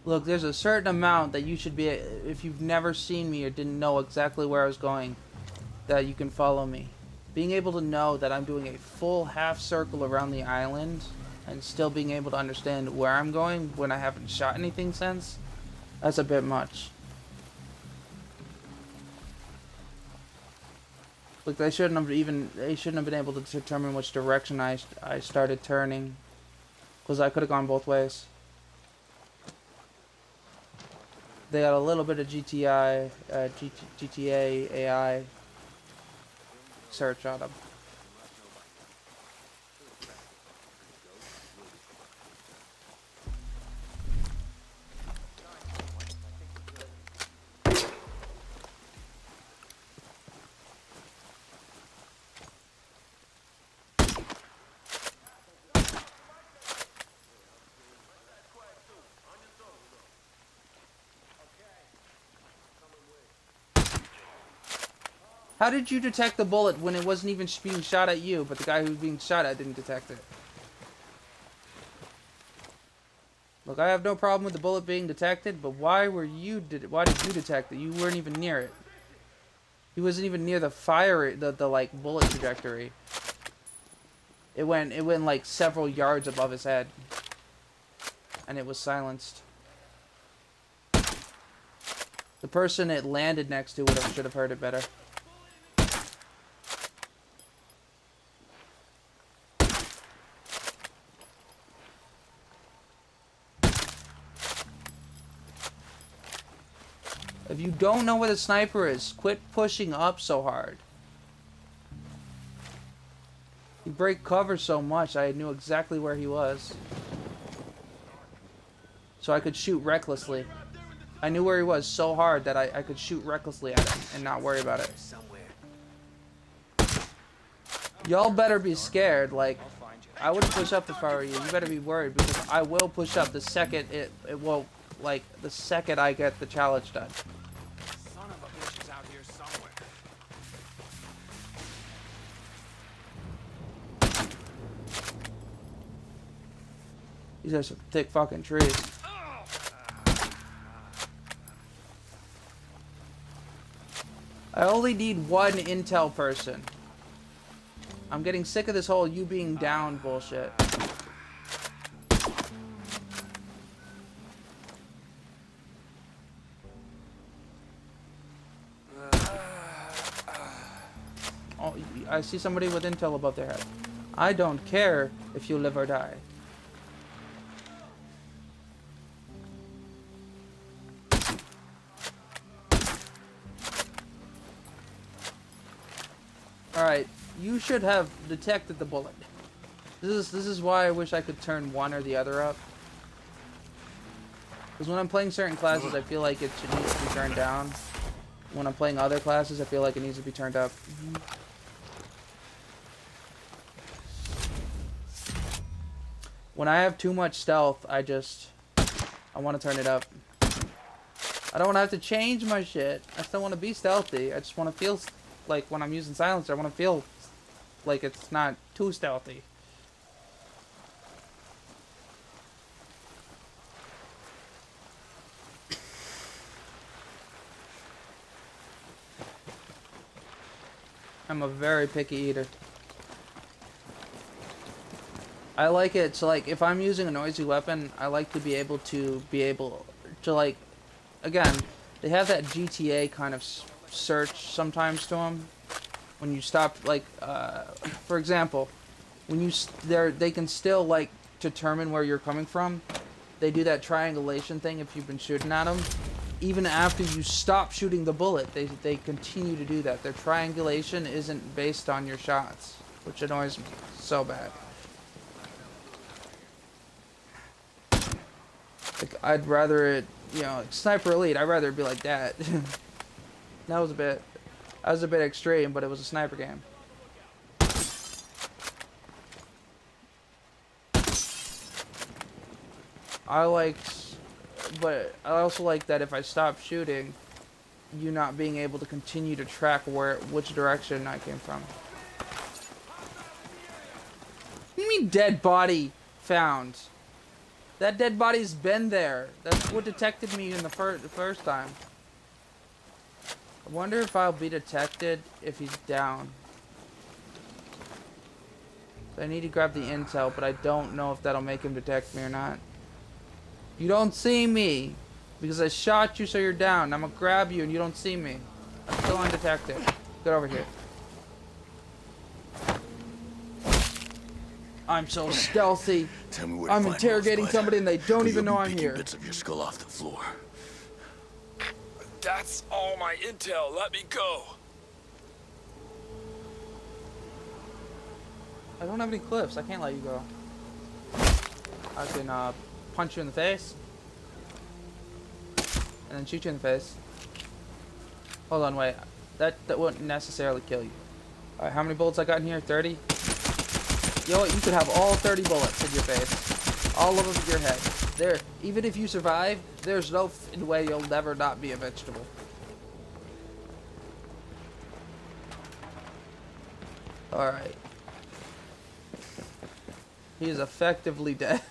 Look, there's a certain amount that you should be, if you've never seen me or didn't know exactly where I was going, that you can follow me. Being able to know that I'm doing a full half circle around the island and still being able to understand where I'm going when I haven't shot anything since, that's a bit much. Look, they shouldn't have been able to determine which direction I started turning, because I could have gone both ways. They got a little bit of GTA AI search on them. How did you detect the bullet when it wasn't even being shot at you, but the guy who was being shot at didn't detect it? Look, I have no problem with the bullet being detected, but why did you detect it? You weren't even near it. He wasn't even near the fire, the like bullet trajectory. It went like several yards above his head, and it was silenced. The person it landed next to should have heard it better. If you don't know where the sniper is, quit pushing up so hard. You break cover so much, I knew exactly where he was. So I could shoot recklessly. I knew where he was so hard that I could shoot recklessly at him and not worry about it. Y'all better be scared, like, I wouldn't push up if I were you. You better be worried, because I will push up the second it will, like, the second I get the challenge done. Son of a bitch is out here somewhere. These are some thick fucking trees. I only need one intel person. I'm getting sick of this whole you being down bullshit. Oh, I see somebody with intel above their head. I don't care if you live or die. Alright, you should have detected the bullet. This is why I wish I could turn one or the other up. Because when I'm playing certain classes, I feel like it should need to be turned down. When I'm playing other classes, I feel like it needs to be turned up. When I have too much stealth, I want to turn it up. I don't want to have to change my shit. I still want to be stealthy. I just want to feel like when I'm using silencer, I want to feel like it's not too stealthy. I'm a very picky eater. I like it so like if I'm using a noisy weapon, I like to be able to like again, they have that GTA kind of search sometimes to them. When you stop like for example, when they can still like determine where you're coming from. They do that triangulation thing if you've been shooting at them. Even after you stop shooting the bullet, they continue to do that. Their triangulation isn't based on your shots, which annoys me so bad. Like, I'd rather it, you know, Sniper Elite, I'd rather it be like that. That was a bit extreme, but it was a sniper game. But I also like that if I stop shooting, you not being able to continue to track which direction I came from. What do you mean dead body found? That dead body's been there. That's what detected me in the first time. I wonder if I'll be detected if he's down. So I need to grab the intel, but I don't know if that'll make him detect me or not. You don't see me because I shot you so you're down. I'm gonna grab you and you don't see me. I'm still undetected. Get over here. I'm so stealthy. Tell me where I'm to find interrogating Rosebud, somebody and they don't or even you'll know be I'm picking here. bits of your skull off the floor. That's all my intel. Let me go. I don't have any clips. I can't let you go. I can punch you in the face. And then shoot you in the face. Hold on, wait. That wouldn't necessarily kill you. Alright, how many bullets I got in here? 30? You know what? You could have all 30 bullets in your face. All of them in your head. There, even if you survive, there's no way you'll never not be a vegetable. Alright. He is effectively dead.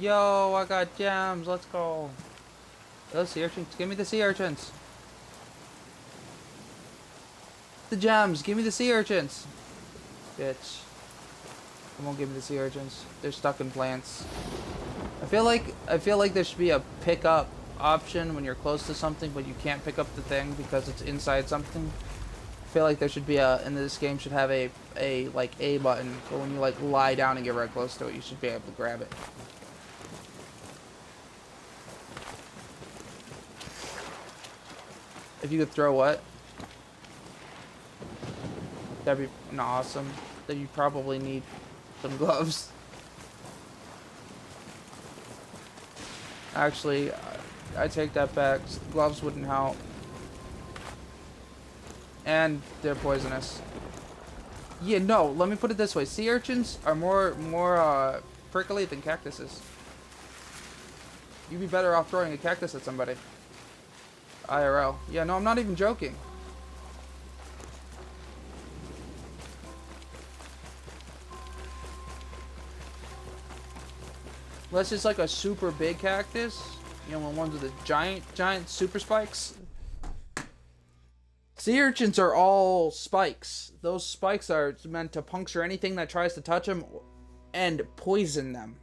Yo, I got gems. Let's go. Those sea urchins. Give me the sea urchins. The gems. Give me the sea urchins. Bitch. Come on, give me the sea urchins. They're stuck in plants. I feel like there should be a pickup option when you're close to something, but you can't pick up the thing because it's inside something. I feel like there should be and this game should have a like A button, so when you like lie down and get right close to it, you should be able to grab it. If you could throw what? That'd be awesome. Then you probably need some gloves. Actually, I take that back. Gloves wouldn't help. And they're poisonous. Yeah, no, let me put it this way. Sea urchins are more prickly than cactuses. You'd be better off throwing a cactus at somebody. IRL. Yeah, no, I'm not even joking. Unless it's like a super big cactus. You know, ones with the giant super spikes. Sea urchins are all spikes. Those spikes are meant to puncture anything that tries to touch them and poison them.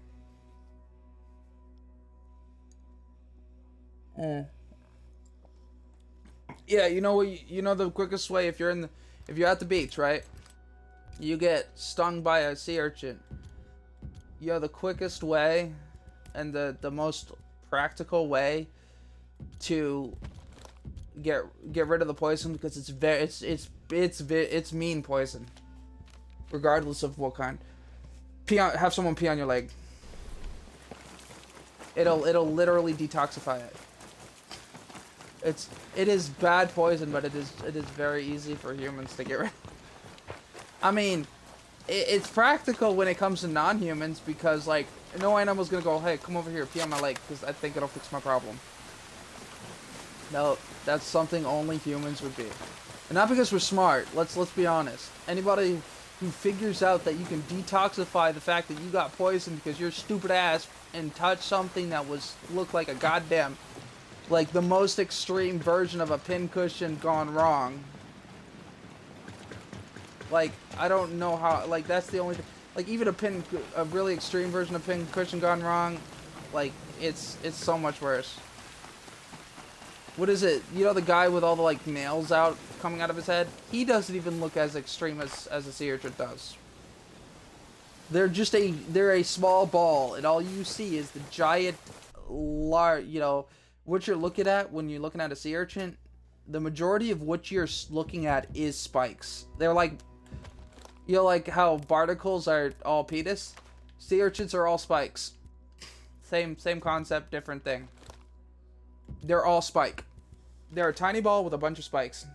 Yeah, you know what? You know the quickest way if you're at the beach, right? You get stung by a sea urchin. You know the quickest way and the most practical way to get rid of the poison, because it's mean poison, regardless of what kind. Have someone pee on your leg. It'll literally detoxify it. It is bad poison, but it is very easy for humans to get rid of. I mean, it's practical when it comes to non-humans, because like no animal's gonna go, hey, come over here, pee on my leg, because I think it'll fix my problem. No, that's something only humans would be. And not because we're smart. Let's be honest. Anybody who figures out that you can detoxify the fact that you got poisoned because your stupid ass and touched something that looked like a goddamn, like the most extreme version of a pincushion gone wrong. Like, I don't know how, like, that's the only thing. Like, even a really extreme version of pincushion gone wrong, like, it's so much worse. What is it? You know the guy with all the, like, nails coming out of his head? He doesn't even look as extreme as a sea urchin does. They're a small ball, and all you see is the giant, you know, what you're looking at when you're looking at a sea urchin. The majority of what you're looking at is spikes. They're like, you know, like how barnacles are all penis? Sea urchins are all spikes. Same concept, different thing. They're all spike. They're a tiny ball with a bunch of spikes.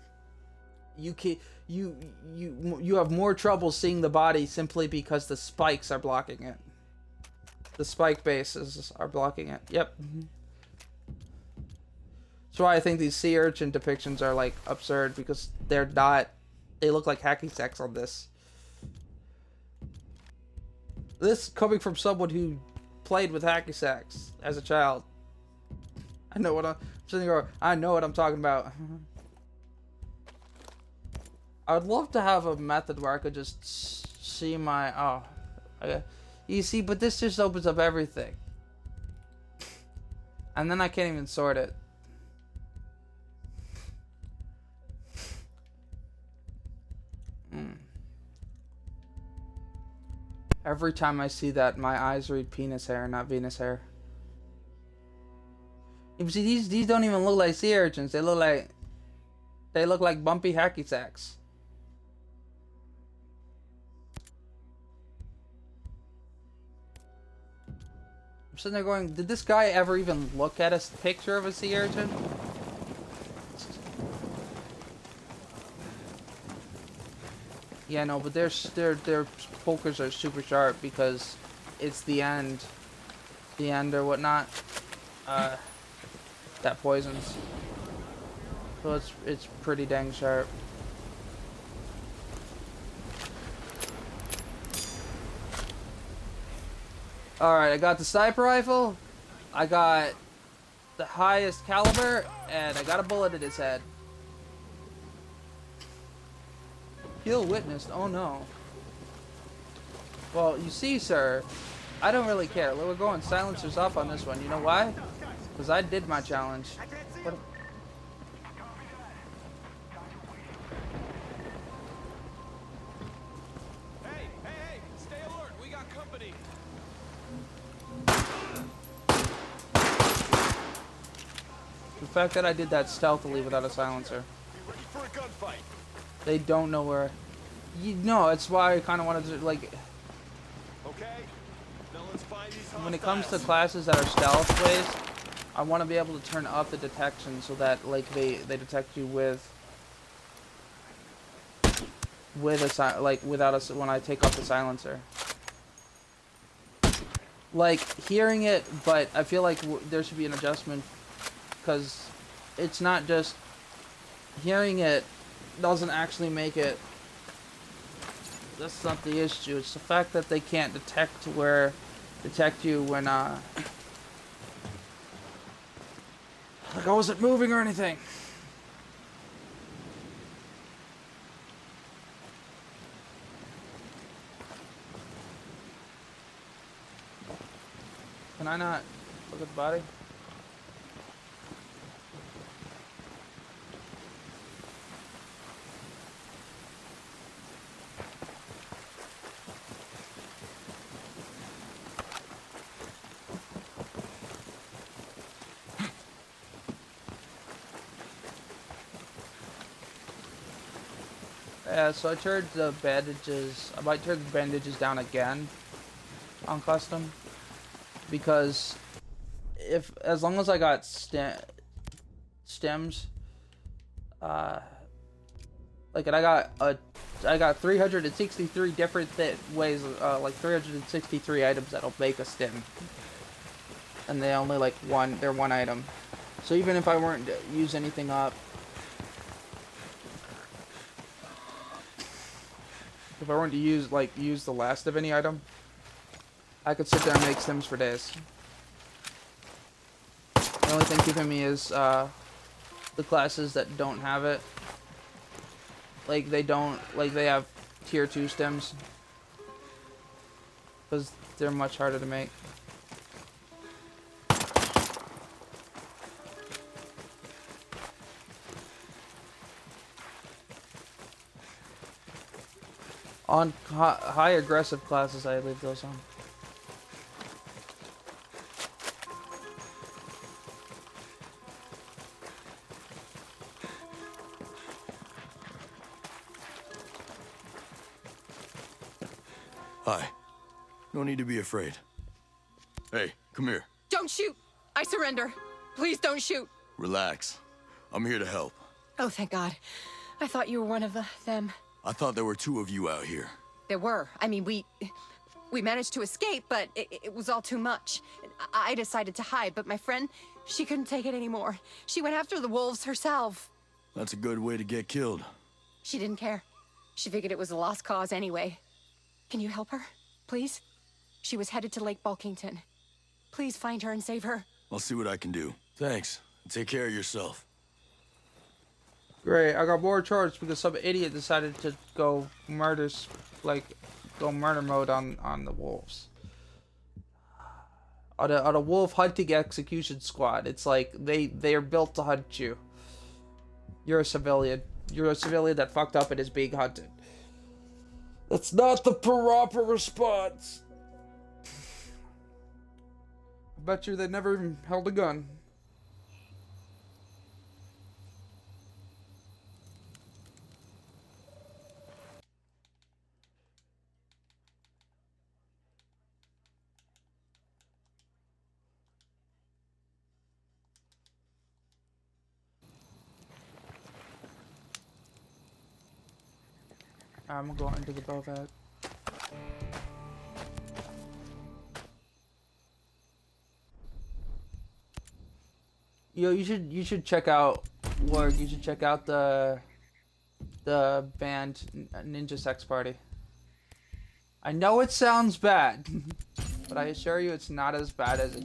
You have more trouble seeing the body simply because the spikes are blocking it. The spike bases are blocking it. Yep. That's why I think these sea urchin depictions are like absurd, because they're not. They look like hacky sacks on this. This coming from someone who played with hacky sacks as a child. I know what I'm talking about. I would love to have a method where I could just see my you see, but this just opens up everything, and then I can't even sort it. Every time I see that, my eyes read penis hair, not Venus hair. You see, these don't even look like sea urchins. They look like bumpy hacky sacks. I'm sitting there going, did this guy ever even look at a picture of a sea urchin? Yeah, no, but their pokers are super sharp because it's the end or whatnot. That poisons. So it's pretty dang sharp. Alright, I got the sniper rifle, I got the highest caliber, and I got a bullet in his head. Kill witnessed, oh no. Well, you see, sir, I don't really care. We're going silencers off on this one. You know why? Because I did my challenge. What? Hey, stay alert. We got company. The fact that I did that stealthily without a silencer. Be ready for a gunfight. They don't know where. You know, it's why I kind of wanted to, like, Okay. Now let's find these when it comes to hostiles. classes that are stealth based, I want to be able to turn up the detection so that, like, they detect you with a like without a when I take off the silencer. Like hearing it, but I feel like there should be an adjustment because it's not just hearing it doesn't actually make it. That's not the issue. It's the fact that they can't detect you when like I wasn't moving or anything. Can I not look at the body? Yeah, so I turned the bandages. I might turn the bandages down again on custom because as long as I got stems, like and I got 363 different ways, like 363 items that'll make a stem, and they only like they're one item. So even if I weren't to use anything up. If I weren't to use the last of any item, I could sit there and make stems for days. The only thing keeping me is the classes that don't have it. Like they have tier 2 stems. Because they're much harder to make. On high aggressive classes, I leave those on. Hi. No need to be afraid. Hey, come here. Don't shoot! I surrender. Please don't shoot. Relax. I'm here to help. Oh, thank God. I thought you were one of them. I thought there were 2 of you out here. There were. I mean, we managed to escape, but it was all too much. I decided to hide, but my friend, she couldn't take it anymore. She went after the wolves herself. That's a good way to get killed. She didn't care. She figured it was a lost cause anyway. Can you help her, please? She was headed to Lake Bulkington. Please find her and save her. I'll see what I can do. Thanks. Take care of yourself. Great, I got more charged because some idiot decided to go murder mode on the wolves. On a wolf hunting execution squad, it's like they are built to hunt you. You're a civilian. You're a civilian that fucked up and is being hunted. That's not the proper response. I bet you they never even held a gun. I'm going to the Bovat. Yo, you should check out Lord. You should check out the band Ninja Sex Party. I know it sounds bad. but I assure you it's not as bad as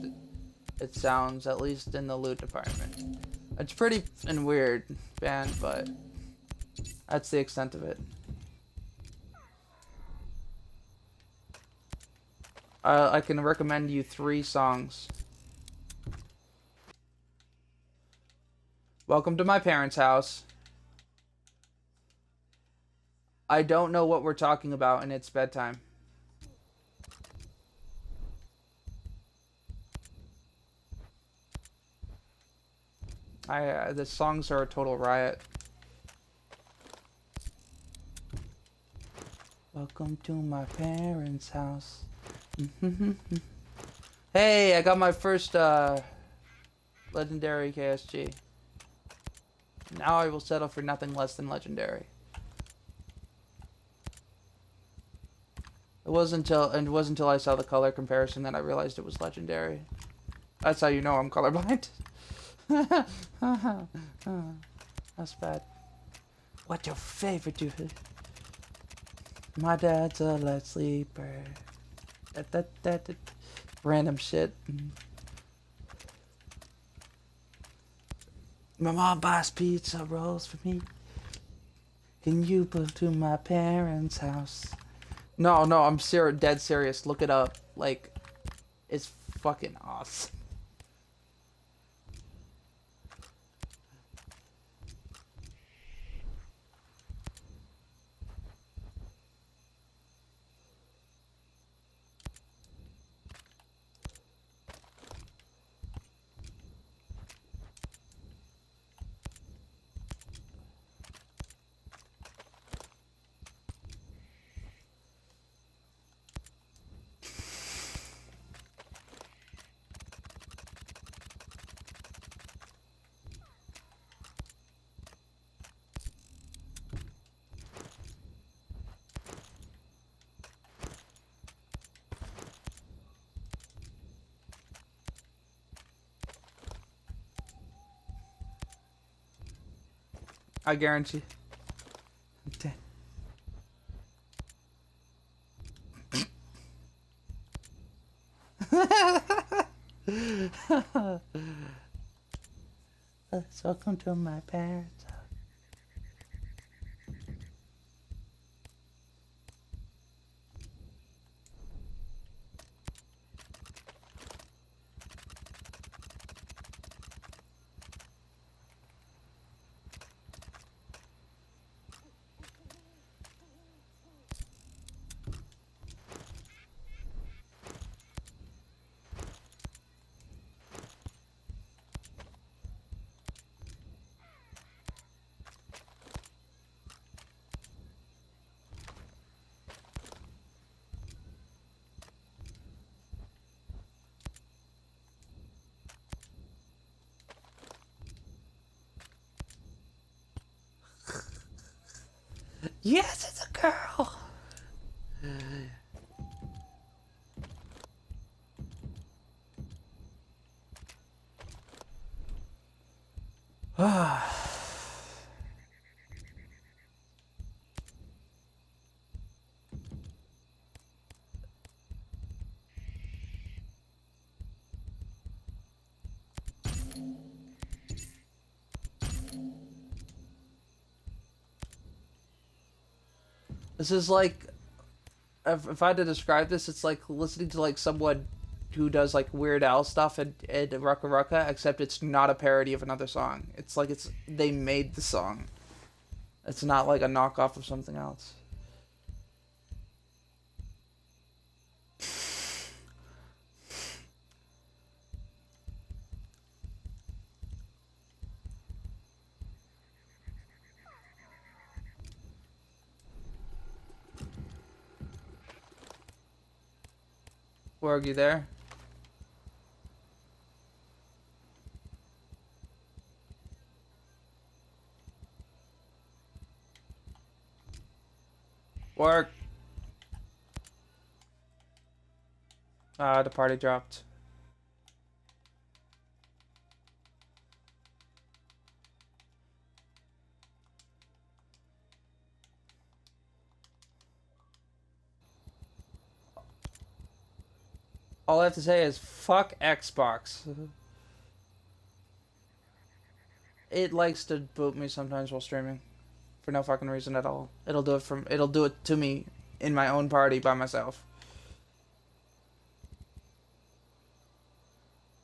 it sounds, at least in the loot department. It's pretty and weird band, but that's the extent of it. I can recommend you 3 songs. Welcome to my parents' house. I don't know what we're talking about, and it's bedtime. The songs are a total riot. Welcome to my parents' house. Hey, I got my first legendary KSG. Now I will settle for nothing less than legendary. It wasn't until I saw the color comparison that I realized it was legendary. That's how you know I'm colorblind. That's bad. What's your favorite dude? My dad's a light sleeper. Random shit. My mom buys pizza rolls for me. Can you move to my parents' house? No, I'm dead serious. Look it up. Like, it's fucking awesome. I guarantee. Okay. Welcome to my parents' house. Yes, it's a girl. This is like, if I had to describe this, it's like listening to like someone who does like Weird Al stuff and Rucka Rucka, except it's not a parody of another song. It's like they made the song. It's not like a knockoff of something else. Warg, you there? Warg. The party dropped. All I have to say is fuck Xbox. It likes to boot me sometimes while streaming, for no fucking reason at all. It'll do it to me in my own party by myself.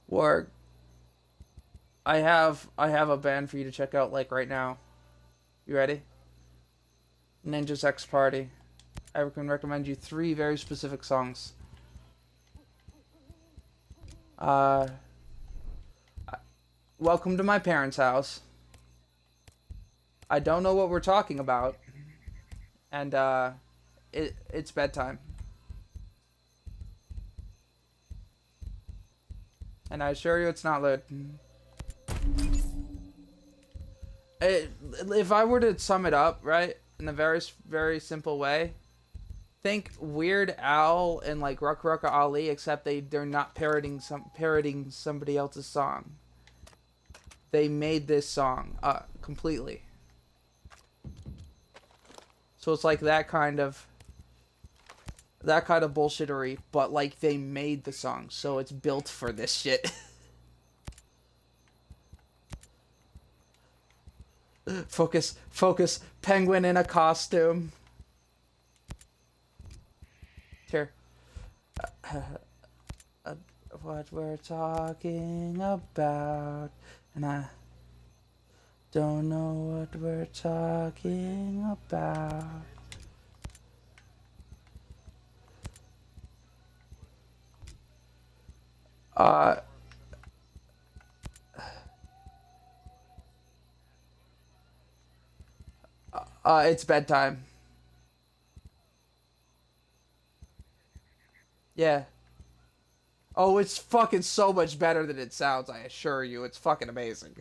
Or I have a band for you to check out like right now. You ready? Ninja's X Party. I can recommend you 3 very specific songs. Welcome to My Parents' House. I don't know what we're talking about. And it's bedtime. And I assure you it's not lit. If I were to sum it up, right, in a very, very simple way, think Weird Al and like Ruck Rucka Ali, except they're not parroting somebody else's song. They made this song completely. So it's like that kind of bullshittery, but like they made the song, so it's built for this shit. Focus, penguin in a costume. Here. What we're talking about, and I don't know what we're talking about. It's bedtime. Yeah. Oh, it's fucking so much better than it sounds, I assure you. It's fucking amazing.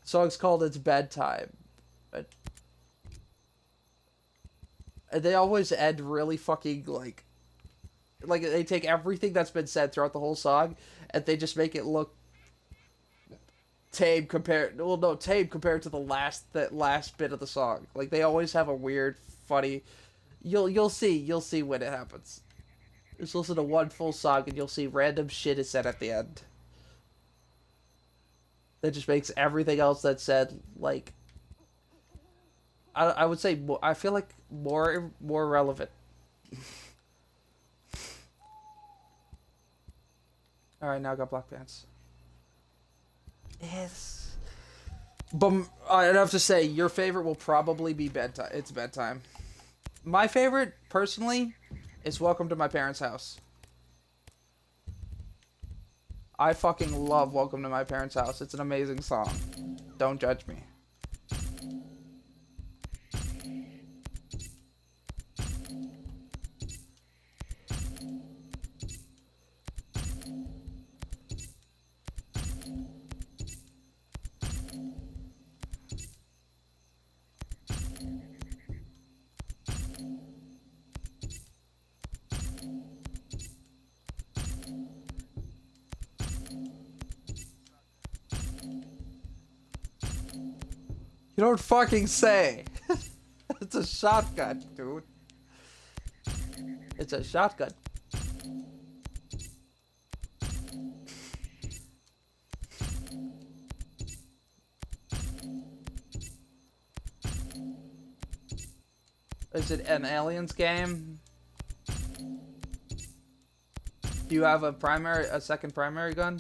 The song's called It's Bedtime. They always end really fucking, like, they take everything that's been said throughout the whole song, and they just make it look tame compared to that last bit of the song. Like, they always have a weird, funny... You'll see when it happens. Just listen to one full song and you'll see random shit is said at the end. That just makes everything else that's said, like... I would say, I feel like more relevant. Alright, now I got black pants. Yes. But I'd have to say, your favorite will probably be bedtime. It's bedtime. My favorite, personally, is Welcome to My Parents' House. I fucking love Welcome to My Parents' House. It's an amazing song. Don't judge me. You don't fucking say. It's a shotgun, dude. It's a shotgun. Is it an Aliens game? Do you have a second primary gun?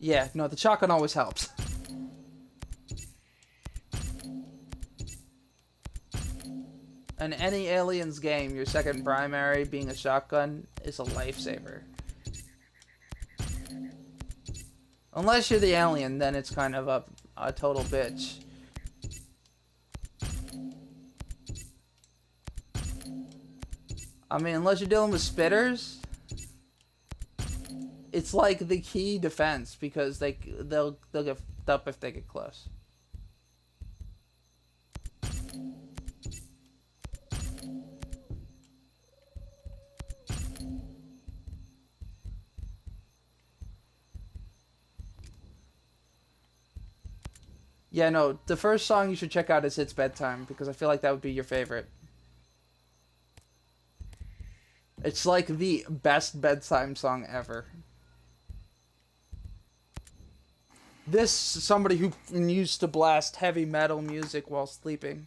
Yeah, no, the shotgun always helps. In any Aliens game, your second primary being a shotgun is a lifesaver. Unless you're the alien, then it's kind of a total bitch. I mean, unless you're dealing with spitters, it's like the key defense because they'll get fucked up if they get close. Yeah, no, the first song you should check out is It's Bedtime because I feel like that would be your favorite. It's like the best bedtime song ever. This somebody who used to blast heavy metal music while sleeping.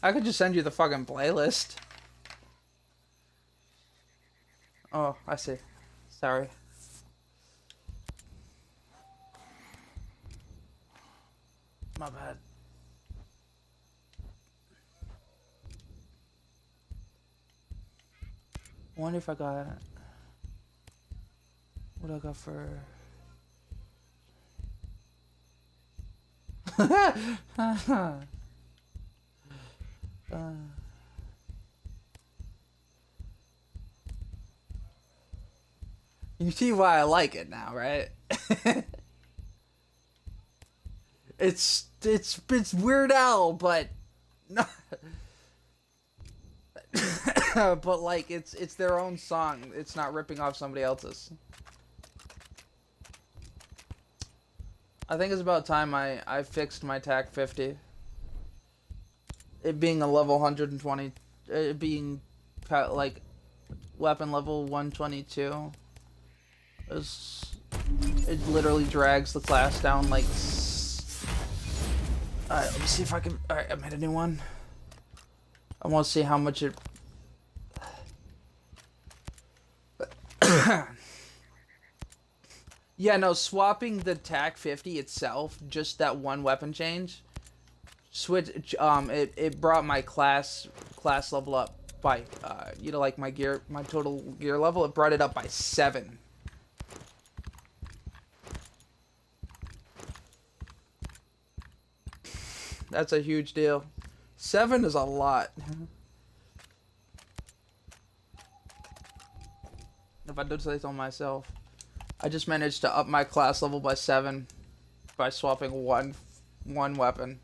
I could just send you the fucking playlist. Oh, I see. Sorry. My bad. I wonder if I got... What I got for... You see why I like it now, right? it's Weird Al, but no, but like it's their own song. It's not ripping off somebody else's. I think it's about time I fixed my TAC 50. It being a level 120, it being like weapon level 122. It literally drags the class down like... Alright, let me see if I can... Alright, I made a new one. I want to see how much it... Yeah, no, swapping the TAC 50 itself, just that one weapon change, it brought my class level up by, like my total gear level, it brought it up by 7. That's a huge deal. 7 is a lot. If I do say so myself. I just managed to up my class level by 7 by swapping one weapon.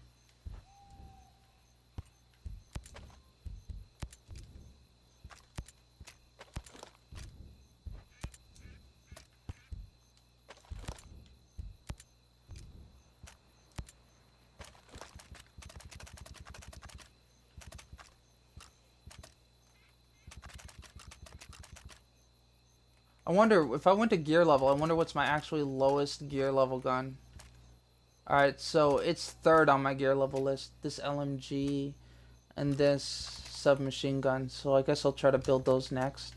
I wonder, if I went to gear level, I wonder what's my actually lowest gear level gun. Alright, so it's 3rd on my gear level list. This LMG and this submachine gun. So I guess I'll try to build those next.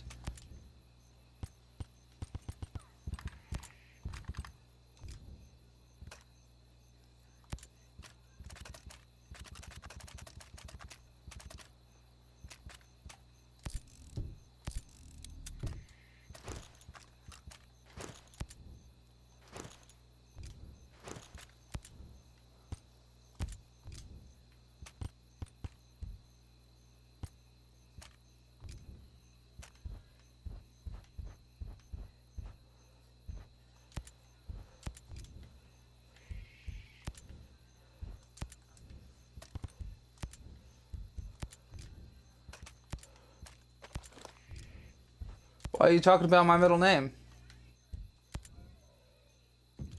Why are you talking about my middle name?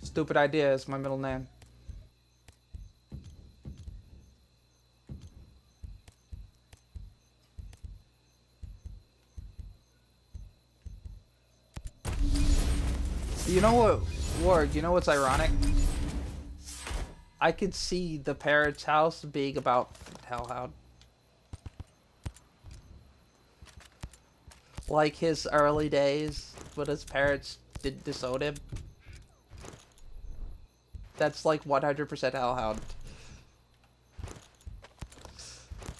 Stupid idea is my middle name. You know what, Warg, you know what's ironic? I could see the parrot's house being about Hellhound. Like his early days, but his parents did disown him. That's like 100% Hellhound.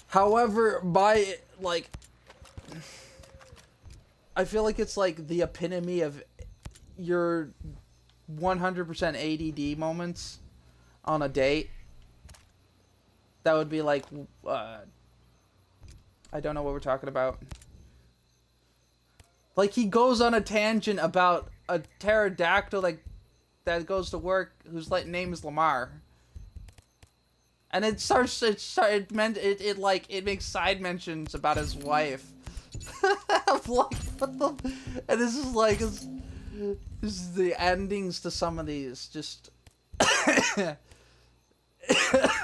However, I feel like it's like the epitome of your 100% ADD moments on a date. That would be like, I don't know what we're talking about. Like, he goes on a tangent about a pterodactyl that goes to work whose name is Lamar. And it makes side mentions about his wife. I'm like, what the? And this is like, this is the endings to some of these. Just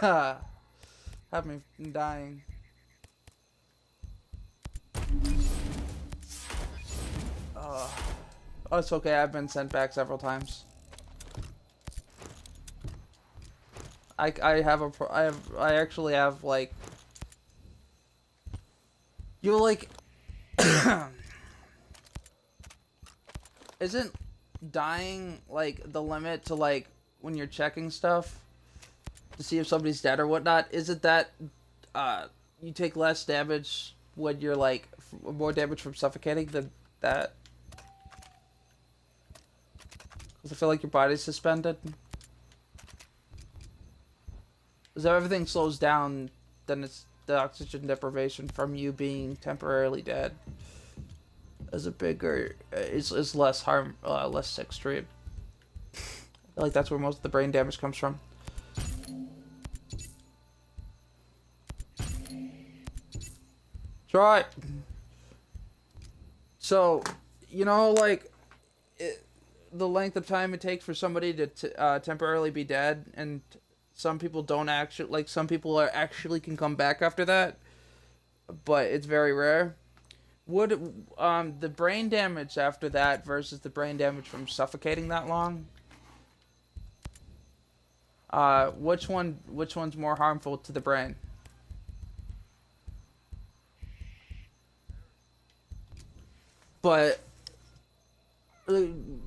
have me dying. Oh, it's okay. I've been sent back several times. I actually have like, you like, isn't dying like the limit to like when you're checking stuff to see if somebody's dead or whatnot? Is it that you take less damage when you're like more damage from suffocating than that? Because I feel like your body's suspended. Because if everything slows down, then it's the oxygen deprivation from you being temporarily dead is a bigger, is less less extreme. I feel like that's where most of the brain damage comes from. Try. So, you know, like, the length of time it takes for somebody to temporarily be dead, and some people don't actually, like, some people actually can come back after that, but it's very rare. Would the brain damage after that versus the brain damage from suffocating that long, which one's more harmful to the brain? But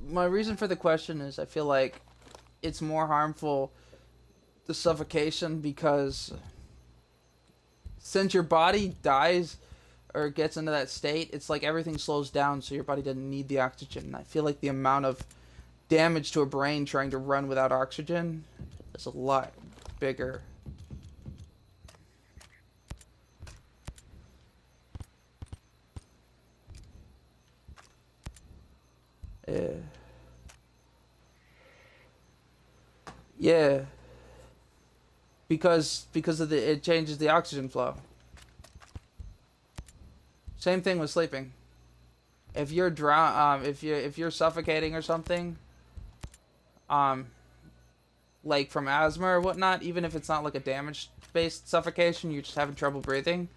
my reason for the question is I feel like it's more harmful, the suffocation, because since your body dies or gets into that state, it's like everything slows down, so your body doesn't need the oxygen. I feel like the amount of damage to a brain trying to run without oxygen is a lot bigger. Yeah. Because of it changes the oxygen flow. Same thing with sleeping. If you're if you're suffocating or something, like from asthma or whatnot, even if it's not like a damage-based suffocation, you're just having trouble breathing.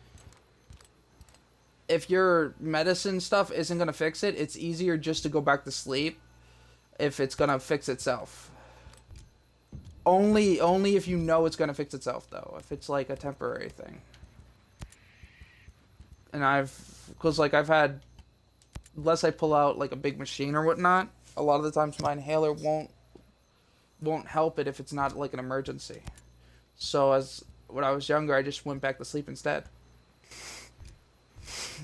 If your medicine stuff isn't gonna fix it, it's easier just to go back to sleep if it's gonna fix itself. Only if you know it's gonna fix itself, though. If it's like a temporary thing. And because like I've had, unless I pull out like a big machine or whatnot, a lot of the times my inhaler won't help it if it's not like an emergency. So when I was younger, I just went back to sleep instead.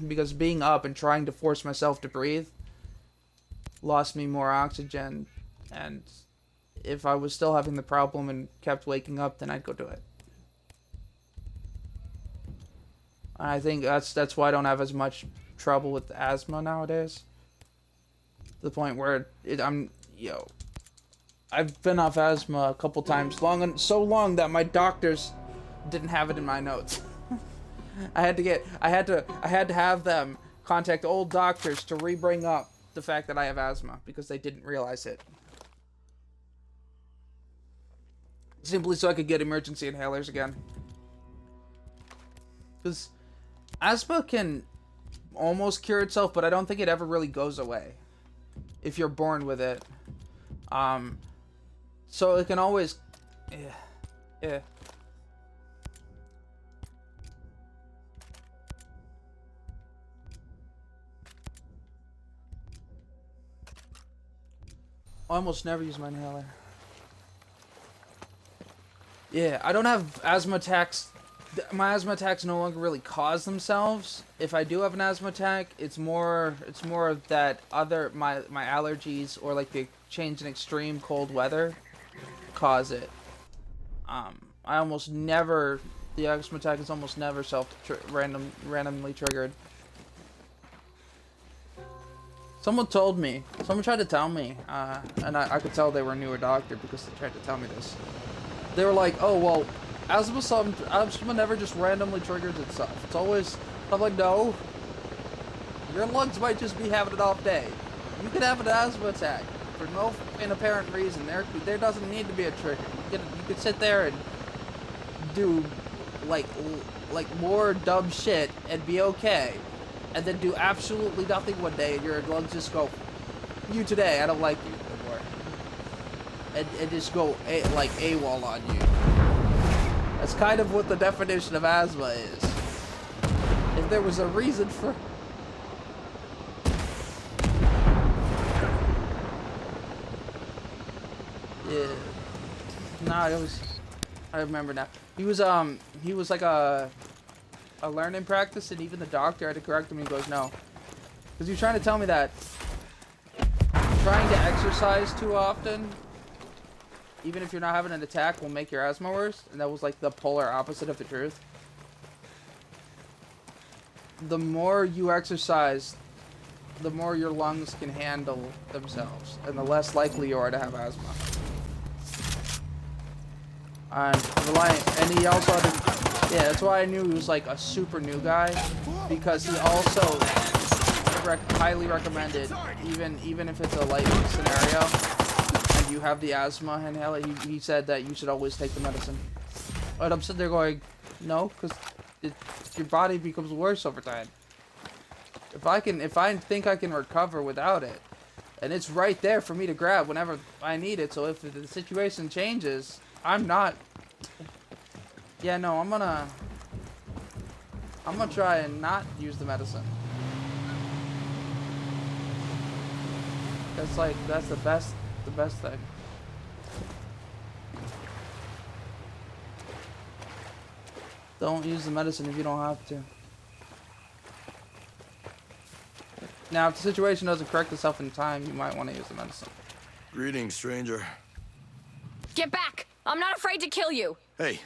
Because being up and trying to force myself to breathe lost me more oxygen, and if I was still having the problem and kept waking up, then I'd go do it. I think that's why I don't have as much trouble with asthma nowadays. To the point where I've been off asthma a couple times, so long that my doctors didn't have it in my notes. I had to have them contact old doctors to re-bring up the fact that I have asthma because they didn't realize it. Simply so I could get emergency inhalers again. Because asthma can almost cure itself, but I don't think it ever really goes away if you're born with it. So it can always, yeah. I almost never use my inhaler. Yeah, I don't have asthma attacks. My asthma attacks no longer really cause themselves. If I do have an asthma attack, it's more of that my allergies or like the change in extreme cold weather cause it. I almost never, the asthma attack is almost never randomly triggered. Someone tried to tell me, and I could tell they were a newer doctor because they tried to tell me this. They were like, oh, well, asthma never just randomly triggers itself. It's always, I'm like, no, your lungs might just be having an off day. You could have an asthma attack for no inapparent reason. There doesn't need to be a trigger. You could sit there and do like more dumb shit and be okay, and then do absolutely nothing one day, and your lungs just go, you today, I don't like you anymore, and just go like AWOL on you. That's kind of what the definition of asthma is. If there was a reason for... Yeah. Nah, it was... I remember now. He was like a learning practice, and even the doctor had to correct him. He goes, no. Because you're trying to tell me that trying to exercise too often, even if you're not having an attack, will make your asthma worse. And that was like the polar opposite of the truth. The more you exercise, the more your lungs can handle themselves, and the less likely you are to have asthma. And he also had to, yeah, that's why I knew he was like a super new guy, because he also highly recommended, even if it's a light scenario and you have the asthma inhaler, he said that you should always take the medicine. But I'm sitting there going, no, because your body becomes worse over time. If I think I can recover without it, and it's right there for me to grab whenever I need it, so if the situation changes, I'm not... Yeah, no, I'm gonna try and not use the medicine. That's the best thing. Don't use the medicine if you don't have to. Now, if the situation doesn't correct itself in time, you might want to use the medicine. Greetings, stranger. Get back! I'm not afraid to kill you. Hey,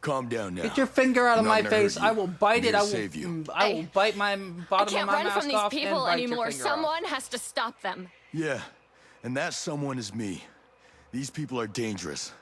calm down now. Get your finger out of I'm not my gonna face. hurt you. I will bite it. I'm I here will to save you. I will bite my I bottom of can't my run mask from these off and people bite your anymore. finger off. Someone has to stop them. Yeah, and that someone is me. These people are dangerous.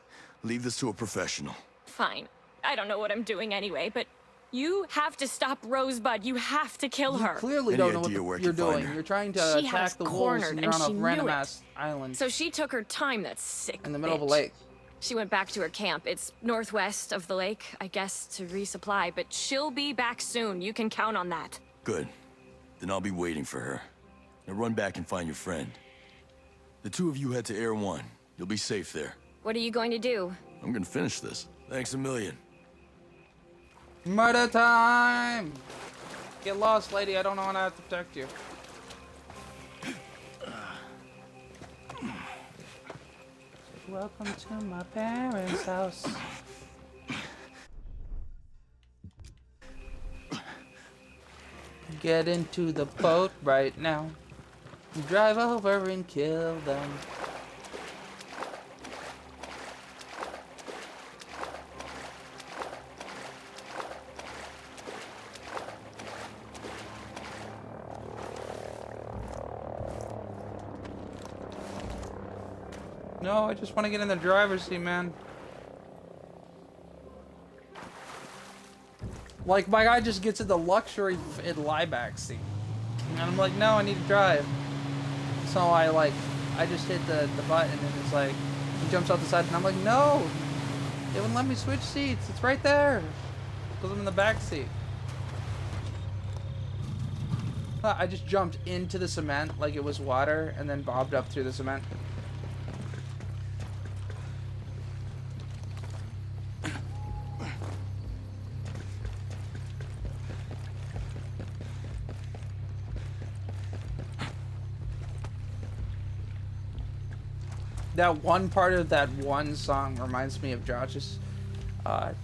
Leave this to a professional. Fine. I don't know what I'm doing anyway, but you have to stop Rosebud. You have to kill her. You clearly Any don't know what idea where I you're can find doing. her? You're trying to She had attack us the wolves, cornered, and you're and on she a knew random it. ass island So she took her time, that sick in the middle of a bitch. lake. She went back to her camp. It's northwest of the lake, I guess, to resupply, but she'll be back soon. You can count on that. Good. Then I'll be waiting for her. Now run back and find your friend. The two of you head to Air 1. You'll be safe there. What are you going to do? I'm gonna finish this. Thanks a million. Murder time! Get lost, lady. I don't know how to protect you. Welcome to my parents' house. Get into the boat right now. Drive over and kill them. No, I just want to get in the driver's seat, man. Like, my guy just gets in the luxury in lie-back seat. And I'm like, no, I need to drive. So I just hit the button, and it's like, he jumps out the side, and I'm like, no! It wouldn't let me switch seats. It's right there. Because I'm in the back seat. I just jumped into the cement like it was water, and then bobbed up through the cement. That one part of that one song reminds me of Josh's. It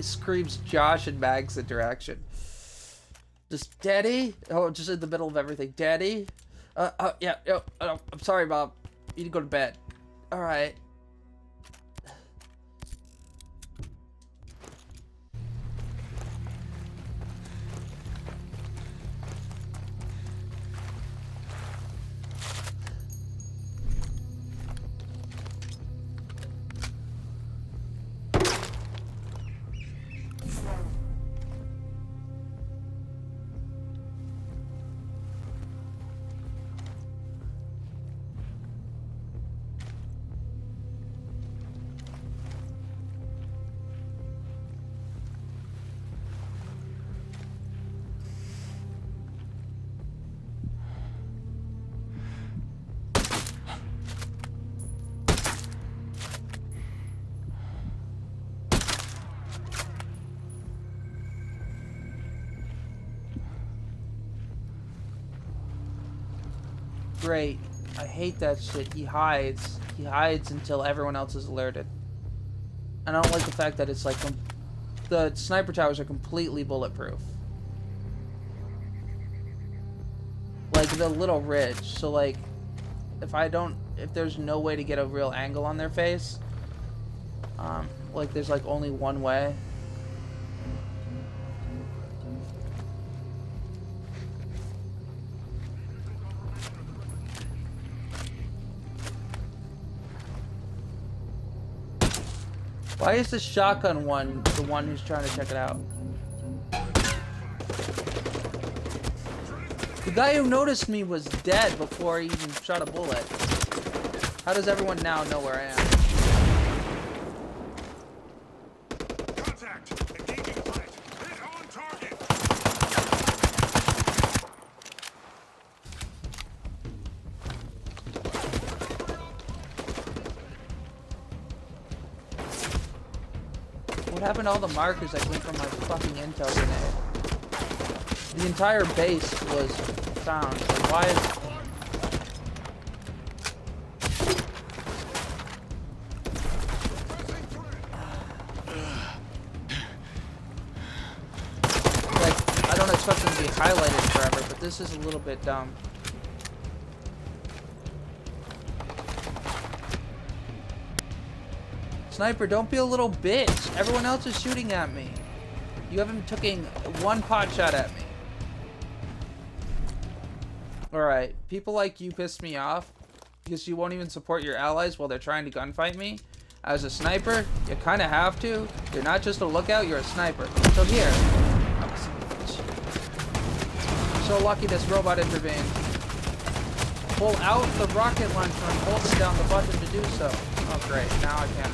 screams Josh and Mag's interaction. Just Daddy. Oh, just in the middle of everything. Daddy. Yeah. I'm sorry, Mom. You need to go to bed. All right. Great. I hate that shit. He hides. He hides until everyone else is alerted. And I don't like the fact that it's like the sniper towers are completely bulletproof. Like the little ridge. So like if there's no way to get a real angle on their face, like there's like only one way. Why is the shotgun one the one who's trying to check it out? The guy who noticed me was dead before he even shot a bullet. How does everyone now know where I am? Contact! Engaging threat! Hit on target! What happened to all the markers that came from my fucking intel grenade? The entire base was found. Like, why is... Like, I don't expect them to be highlighted forever, but this is a little bit dumb. Sniper, don't be a little bitch. Everyone else is shooting at me. You haven't taken one pot shot at me. Alright, people like you piss me off because you won't even support your allies while they're trying to gunfight me. As a sniper, you kind of have to. You're not just a lookout, you're a sniper. So here. I'm so lucky this robot intervened. Pull out the rocket launcher and hold down the button to do so. Oh great, now I can.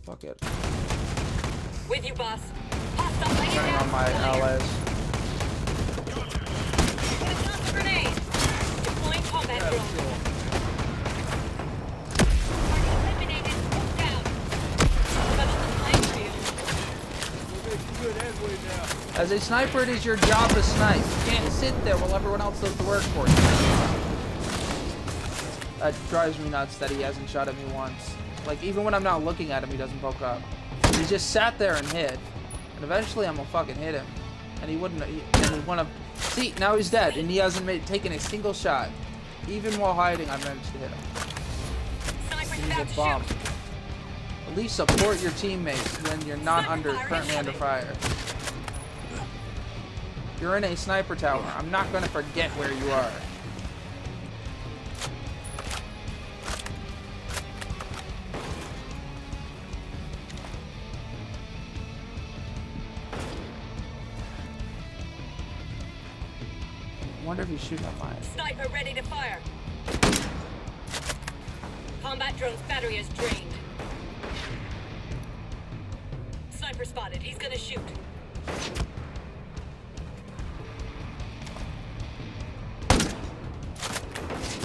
Fuck it. With you, boss. Hostile laser Turning down. on my allies. It's a grenade. Deploying combat drone. Target eliminated. Move down. Level the playing field. As a sniper, it is your job to snipe. You can't sit there while everyone else does the work for you. That drives me nuts that he hasn't shot at me once. Like, even when I'm not looking at him, he doesn't poke up. He just sat there and hid. And eventually, I'm gonna fucking hit him. And he wouldn't. See, now he's dead, and he hasn't taken a single shot. Even while hiding, I managed to hit him. Sniper's He's about a to bomb. shoot. At least support your teammates when you're not currently under fire. You're in a sniper tower. I'm not gonna forget where you are. I wonder if he's shooting at mine. Sniper ready to fire. Combat drone's battery is drained. Sniper spotted. He's gonna shoot.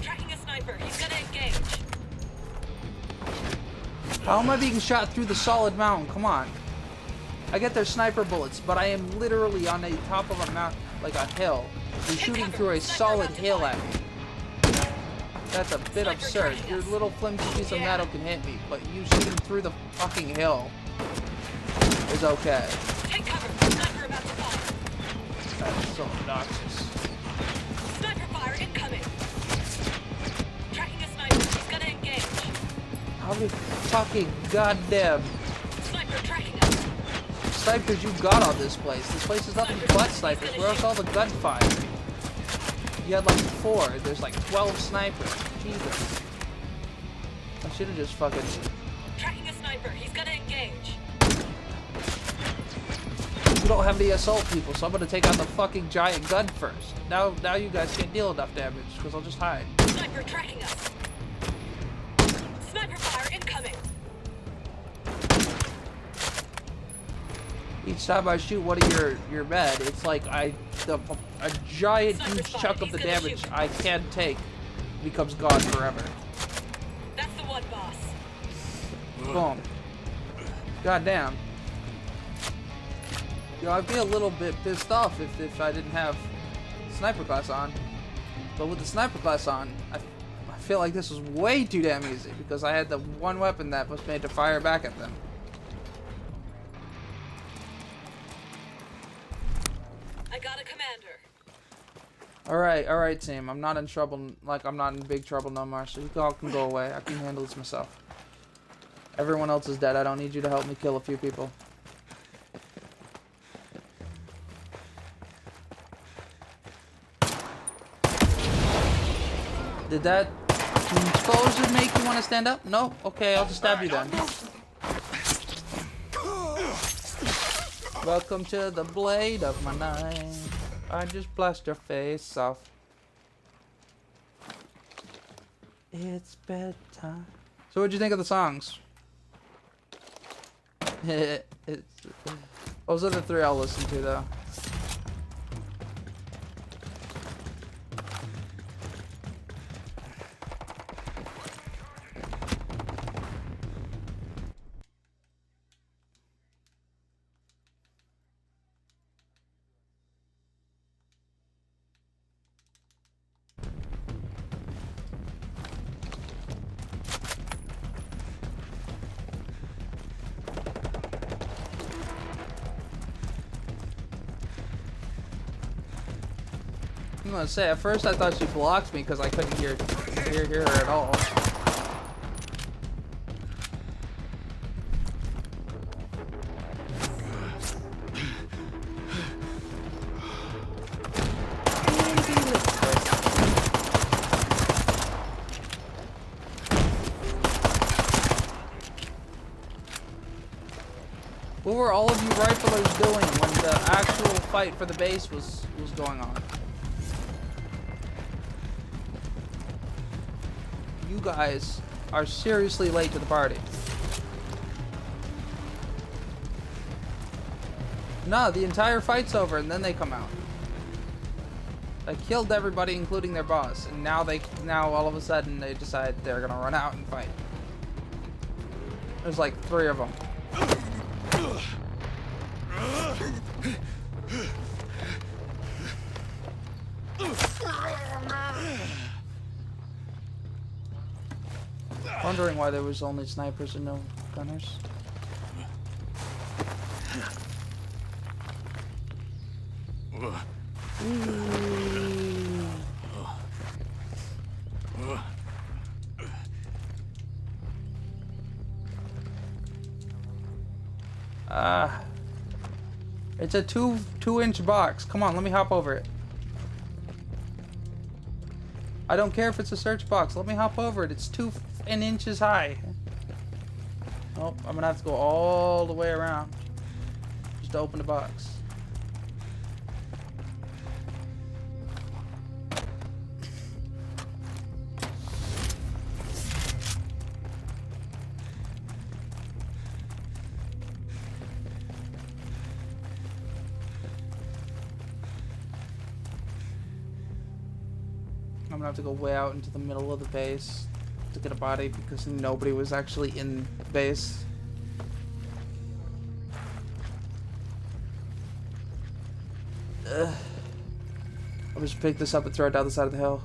Tracking a sniper. He's gonna engage. How am I being shot through the solid mountain? Come on. I get their sniper bullets, but I am literally on the top of a mountain, like a hill. You're shooting through a solid hill at me. That's a bit absurd. Your little flimsy piece of metal can hit me, but you shooting through the fucking hill is okay. Take cover. Sniper about to fire. That's so obnoxious. Sniper fire incoming. Tracking a sniper. He's gonna engage. How many fucking goddamn Sniper tracking us. snipers you got on this place? This place is nothing but snipers. Where's all the gunfire? You had like 4. There's like 12 snipers. Jesus. I should have just fucking... Tracking a sniper. He's gonna engage. You don't have any assault people, so I'm gonna take out the fucking giant gun first. Now you guys can't deal enough damage, because I'll just hide. Sniper tracking us. Sniper fire incoming. Each time I shoot one of your men, it's like a giant huge chunk of the damage I can take becomes God forever. That's the one, boss. Boom. God damn. You know, I'd be a little bit pissed off if I didn't have sniper class on. But with the sniper class on, I feel like this was way too damn easy because I had the one weapon that was made to fire back at them. I got a commander. Alright, team. I'm not in trouble, like I'm not in big trouble no more, so you all can go away. I can handle this myself. Everyone else is dead. I don't need you to help me kill a few people. Did that explosion make you want to stand up? No? Okay, I'll just stab you then. Welcome to the blade of my knife. I just blast your face off. It's bedtime. So what'd you think of the songs? Those are the three I'll listen to though. I'm gonna say, at first I thought she blocked me because I couldn't hear her at all. What were all of you riflers doing when the actual fight for the base was going on? You guys are seriously late to the party. No, the entire fight's over and then they come out. I killed everybody, including their boss, and now all of a sudden they decide they're gonna run out and fight. There's like 3 of them. Wondering why there was only snipers and no gunners. It's a 2-inch box. Come on, let me hop over it. I don't care if it's a search box. Let me hop over it. It's 2 inches high. Oh, I'm gonna have to go all the way around just to open the box. I'm gonna have to go way out into the middle of the base to get a body because nobody was actually in base. I'll just pick this up and throw it down the side of the hill.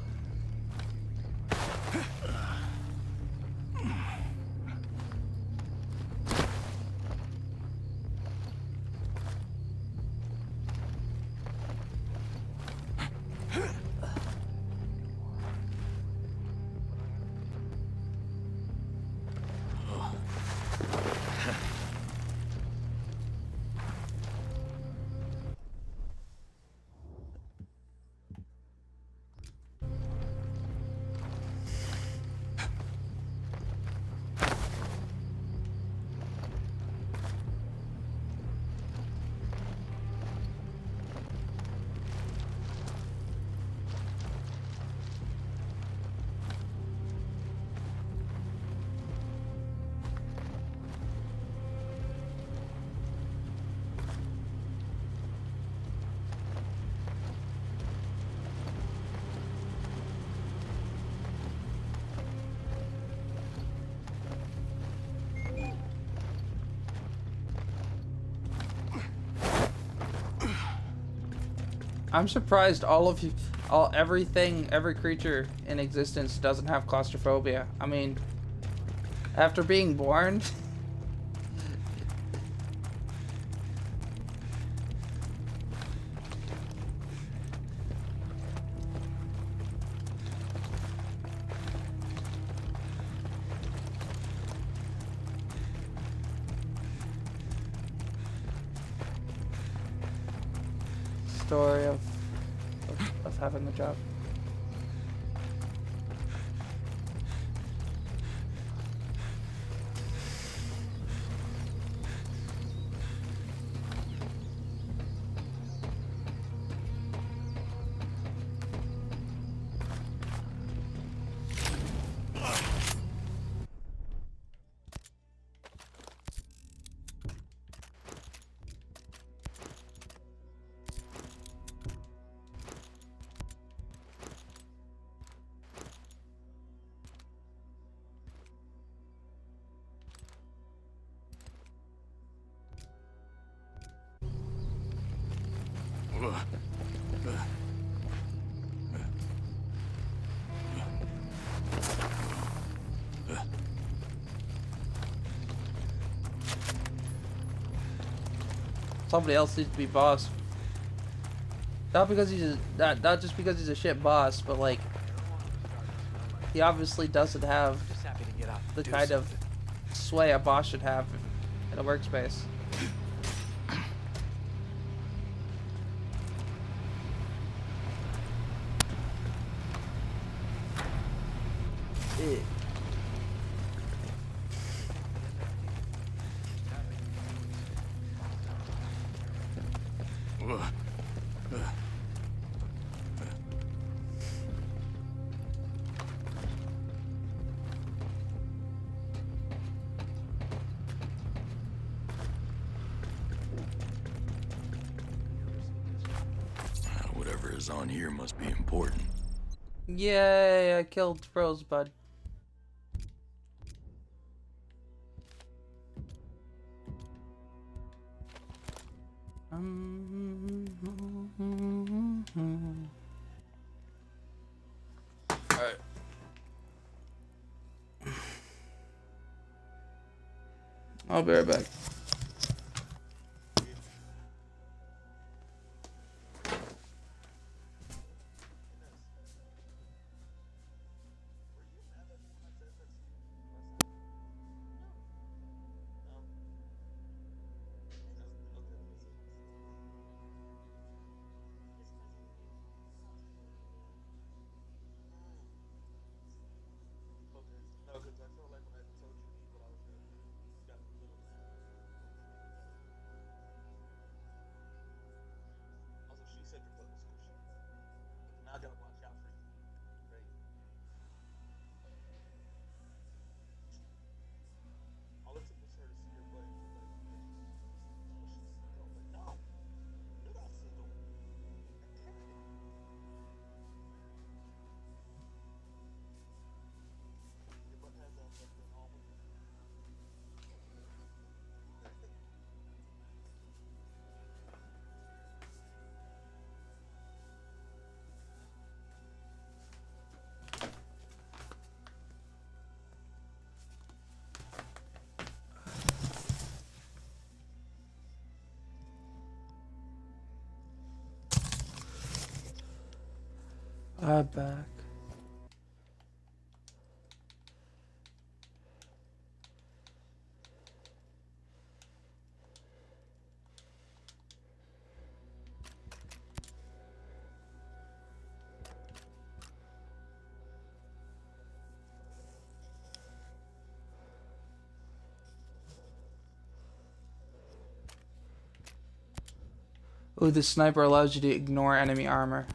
I'm surprised every creature in existence doesn't have claustrophobia. I mean, after being born. Story of having the job. Somebody else needs to be boss. Not because he's not just because he's a shit boss, but like he obviously doesn't have the kind of sway a boss should have in a workspace. Whatever is on here must be important. Yay, I killed Rosebud. Alright. I'll be right back. I'm back. Ooh, the sniper allows you to ignore enemy armor.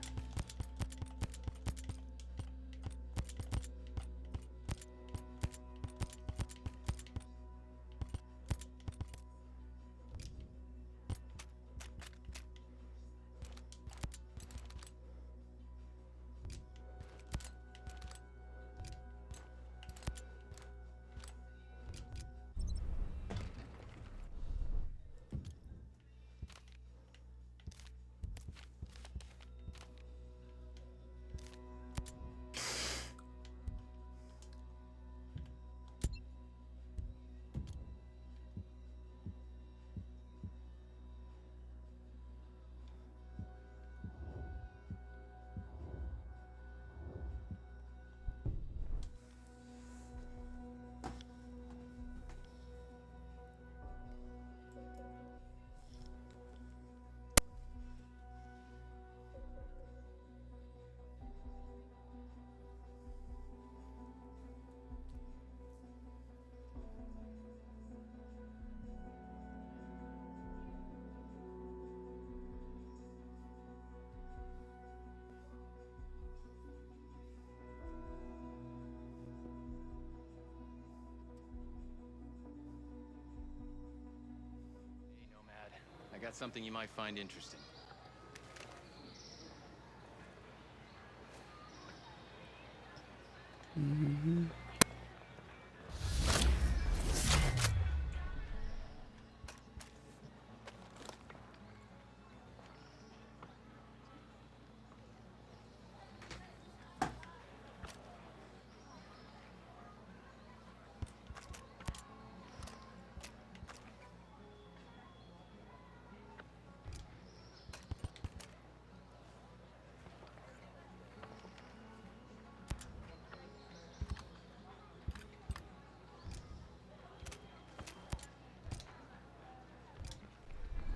got something you might find interesting.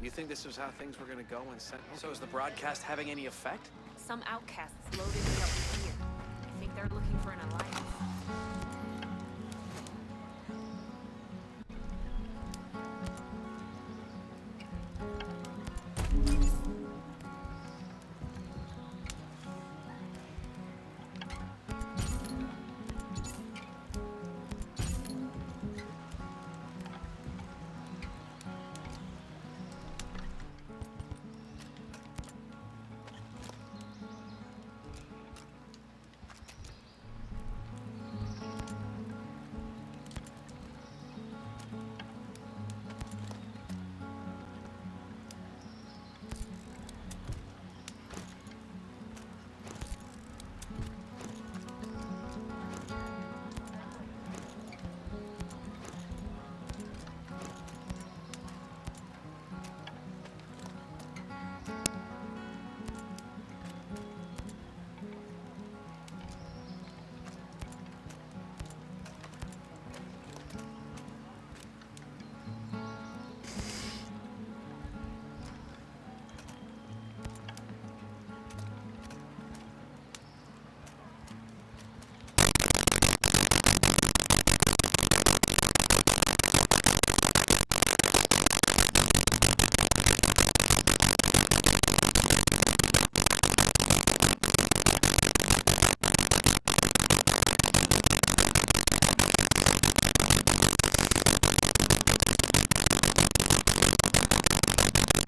You think this was how things were gonna go when Sentinel? So is the broadcast having any effect? Some outcasts loaded me up with fear. I think they're looking for an alliance.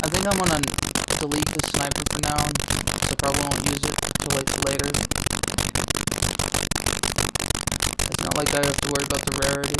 I think I'm gonna delete the sniper for now, so I probably won't use it till later. It's not like I have to worry about the rarity.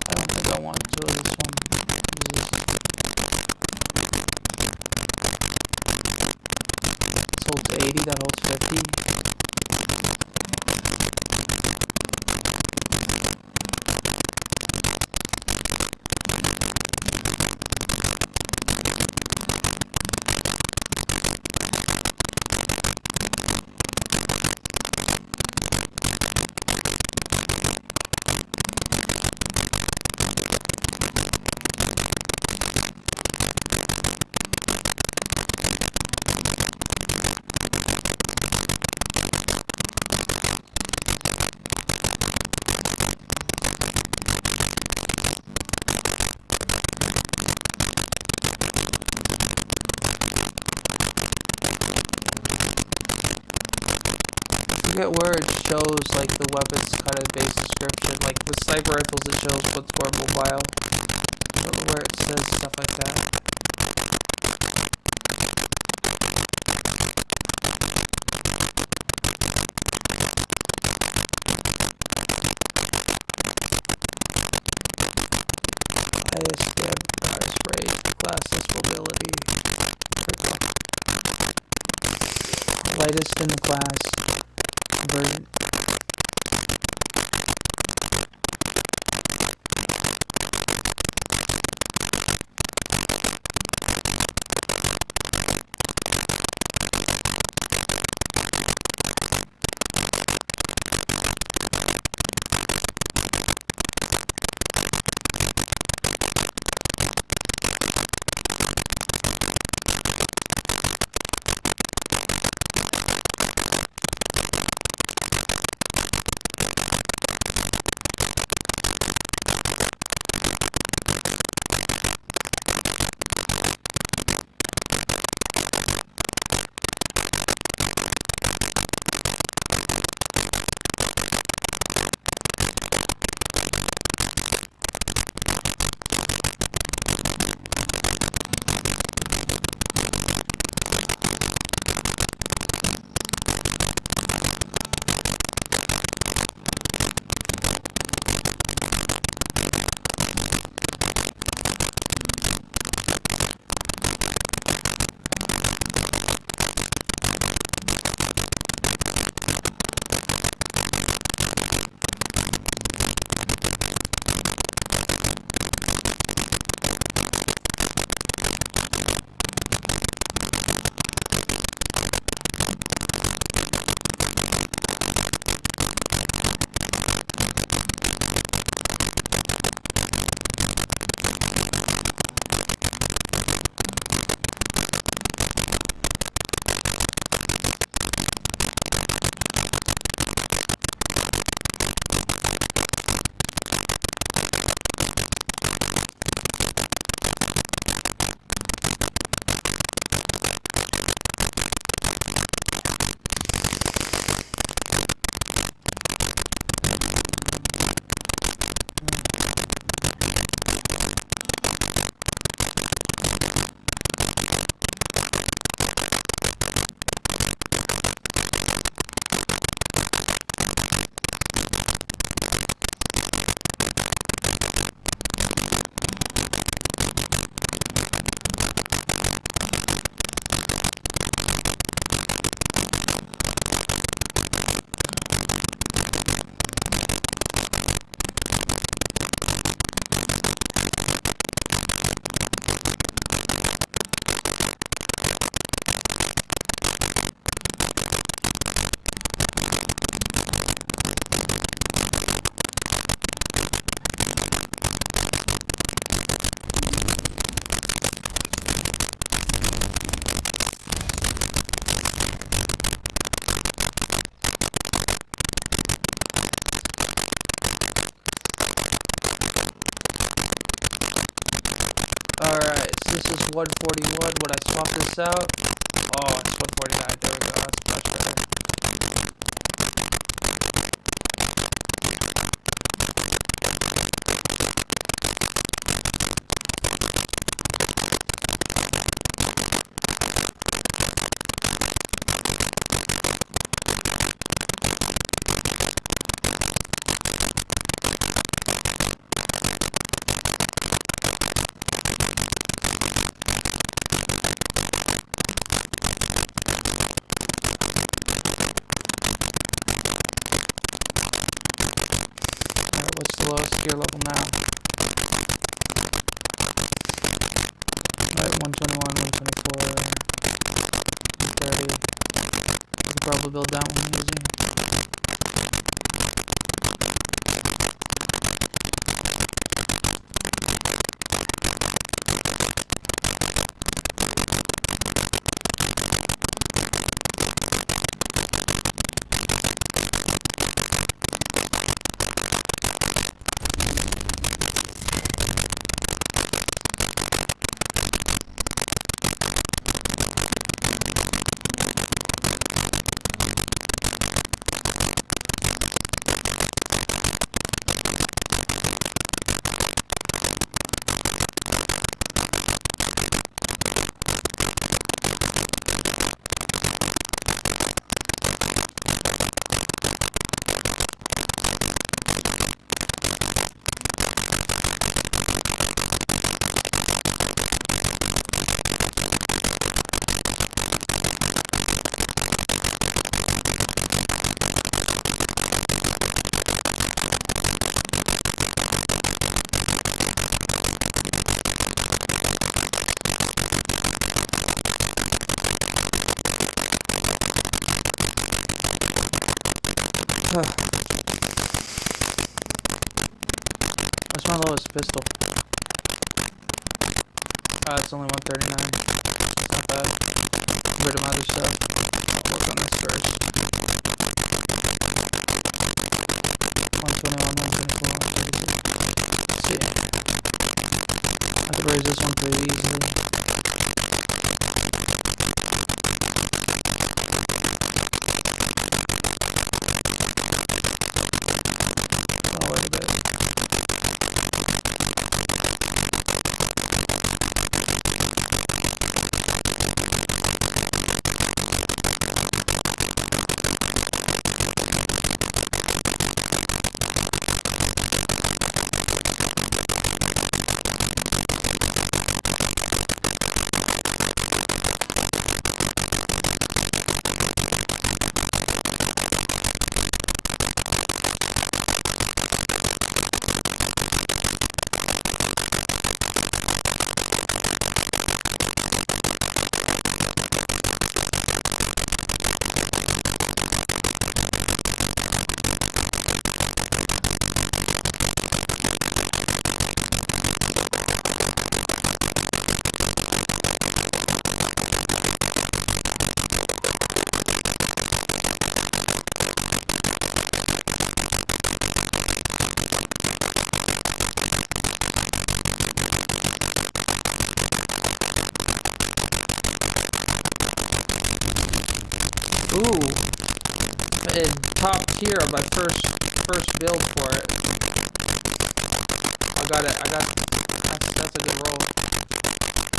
I don't think I want to this one. This holds 80, that holds 50. I forget where it shows like the weapons kind of base description, like the sniper rifles it shows what's for mobile, but where it says stuff like that. Highest blast rate, classless mobility, lightest in the class version. 141. Would I swap this out? Oh, it's 149. There we go. That's much better. What's the lowest gear level now? Alright, 121, 124, 130. You could probably build that one easy. That's my lowest pistol. It's only 139. It's not bad. Compared to my other stuff. I'll work on this first. 121, 124, 136. Let's see. I could raise this one pretty easily. I'll wait a bit. Ooh, in top tier of my first build for it. I got it. That's a good roll.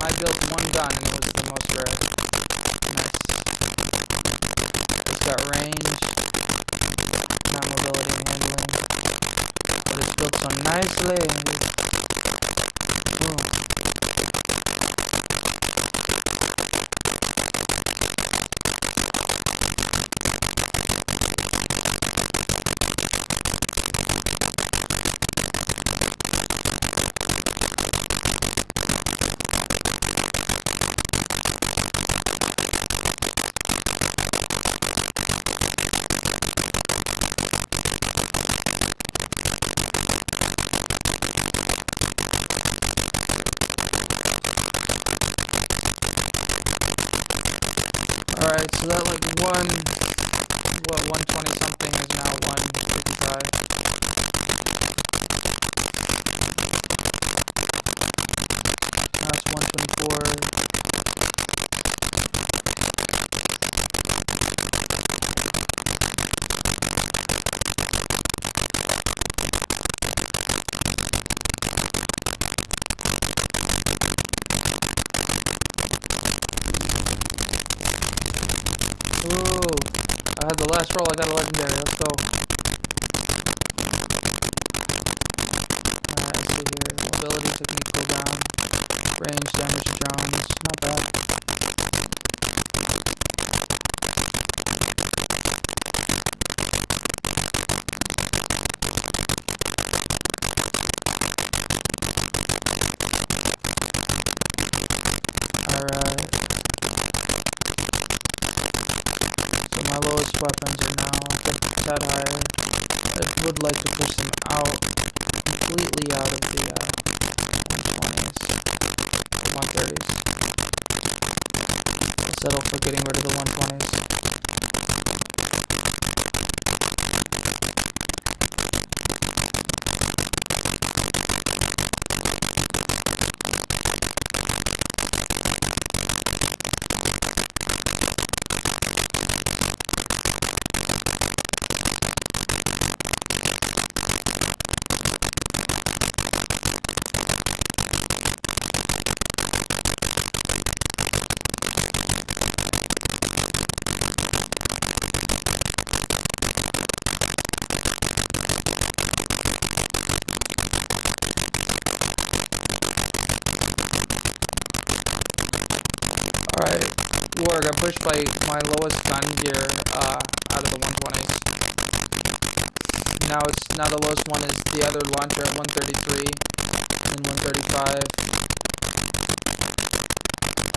I built one gun and it was the most rare. Nice. It's got range, not mobility and handling, but it's built so nicely. Ooh. Alright, so that like 120 something is now 155. That's 124. Ooh. I had the last roll, I got a legendary. Let's go. Alright, let's see here. Ability technique cooldown. Range damage to drones. Not bad. Alright. So my lowest weapons are now a tad higher. I would like to push them out, completely out of the 120s, 130s. I'll settle for getting rid of the 120s. Alright, War got pushed by my lowest gun gear out of the 120s. Now the lowest one is the other launcher at 133 and 135.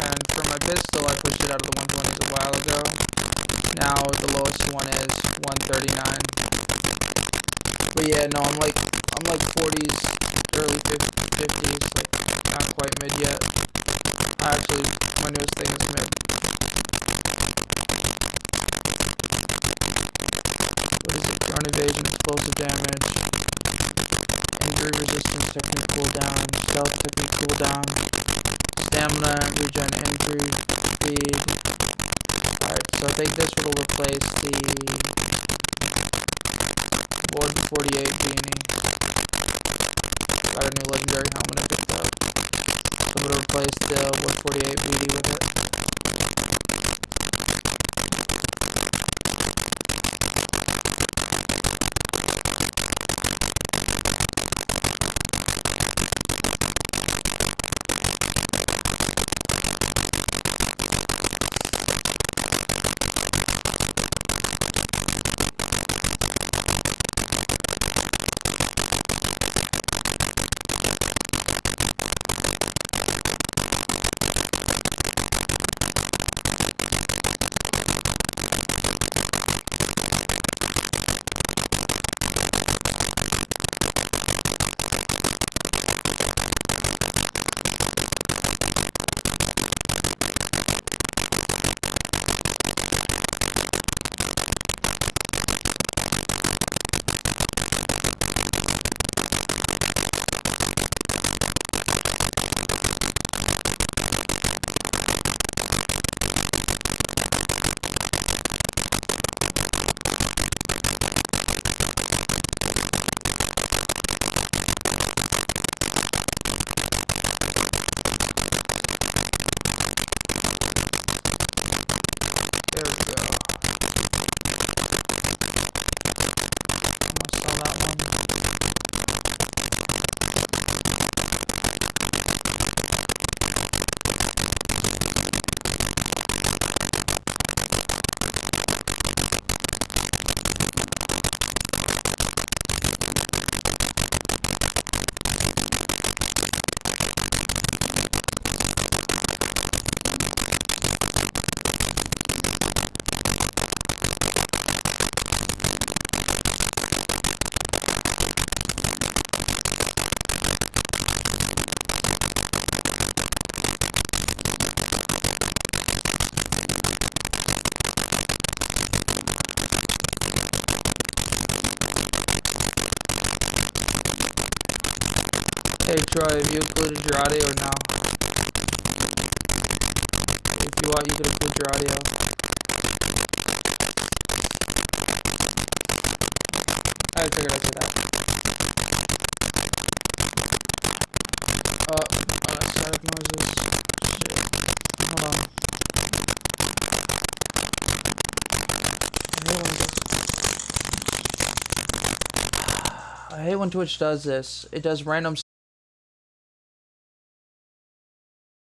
And for my pistol, I pushed it out of the 120s a while ago. Now the lowest one is 139. But yeah, no, I'm like 40s, early 50s, like not quite mid yet. Actually, my newest thing is mid. What is it? Drone evasion, explosive damage, injury resistance technique cooldown, stealth technique cooldown, stamina, regen injury, speed. Alright, so I think this will replace the Ward 48 beanie. Got a new legendary helmet I picked up. I'm gonna replace the Ward 48 beanie with it. There we go. Almost saw that one. Hey Troy, have you included your audio or no? If you want, you can include your audio. I figured I'd do that. Unnecessary noises. Shit. Hold on. I hate when Twitch does this. It does random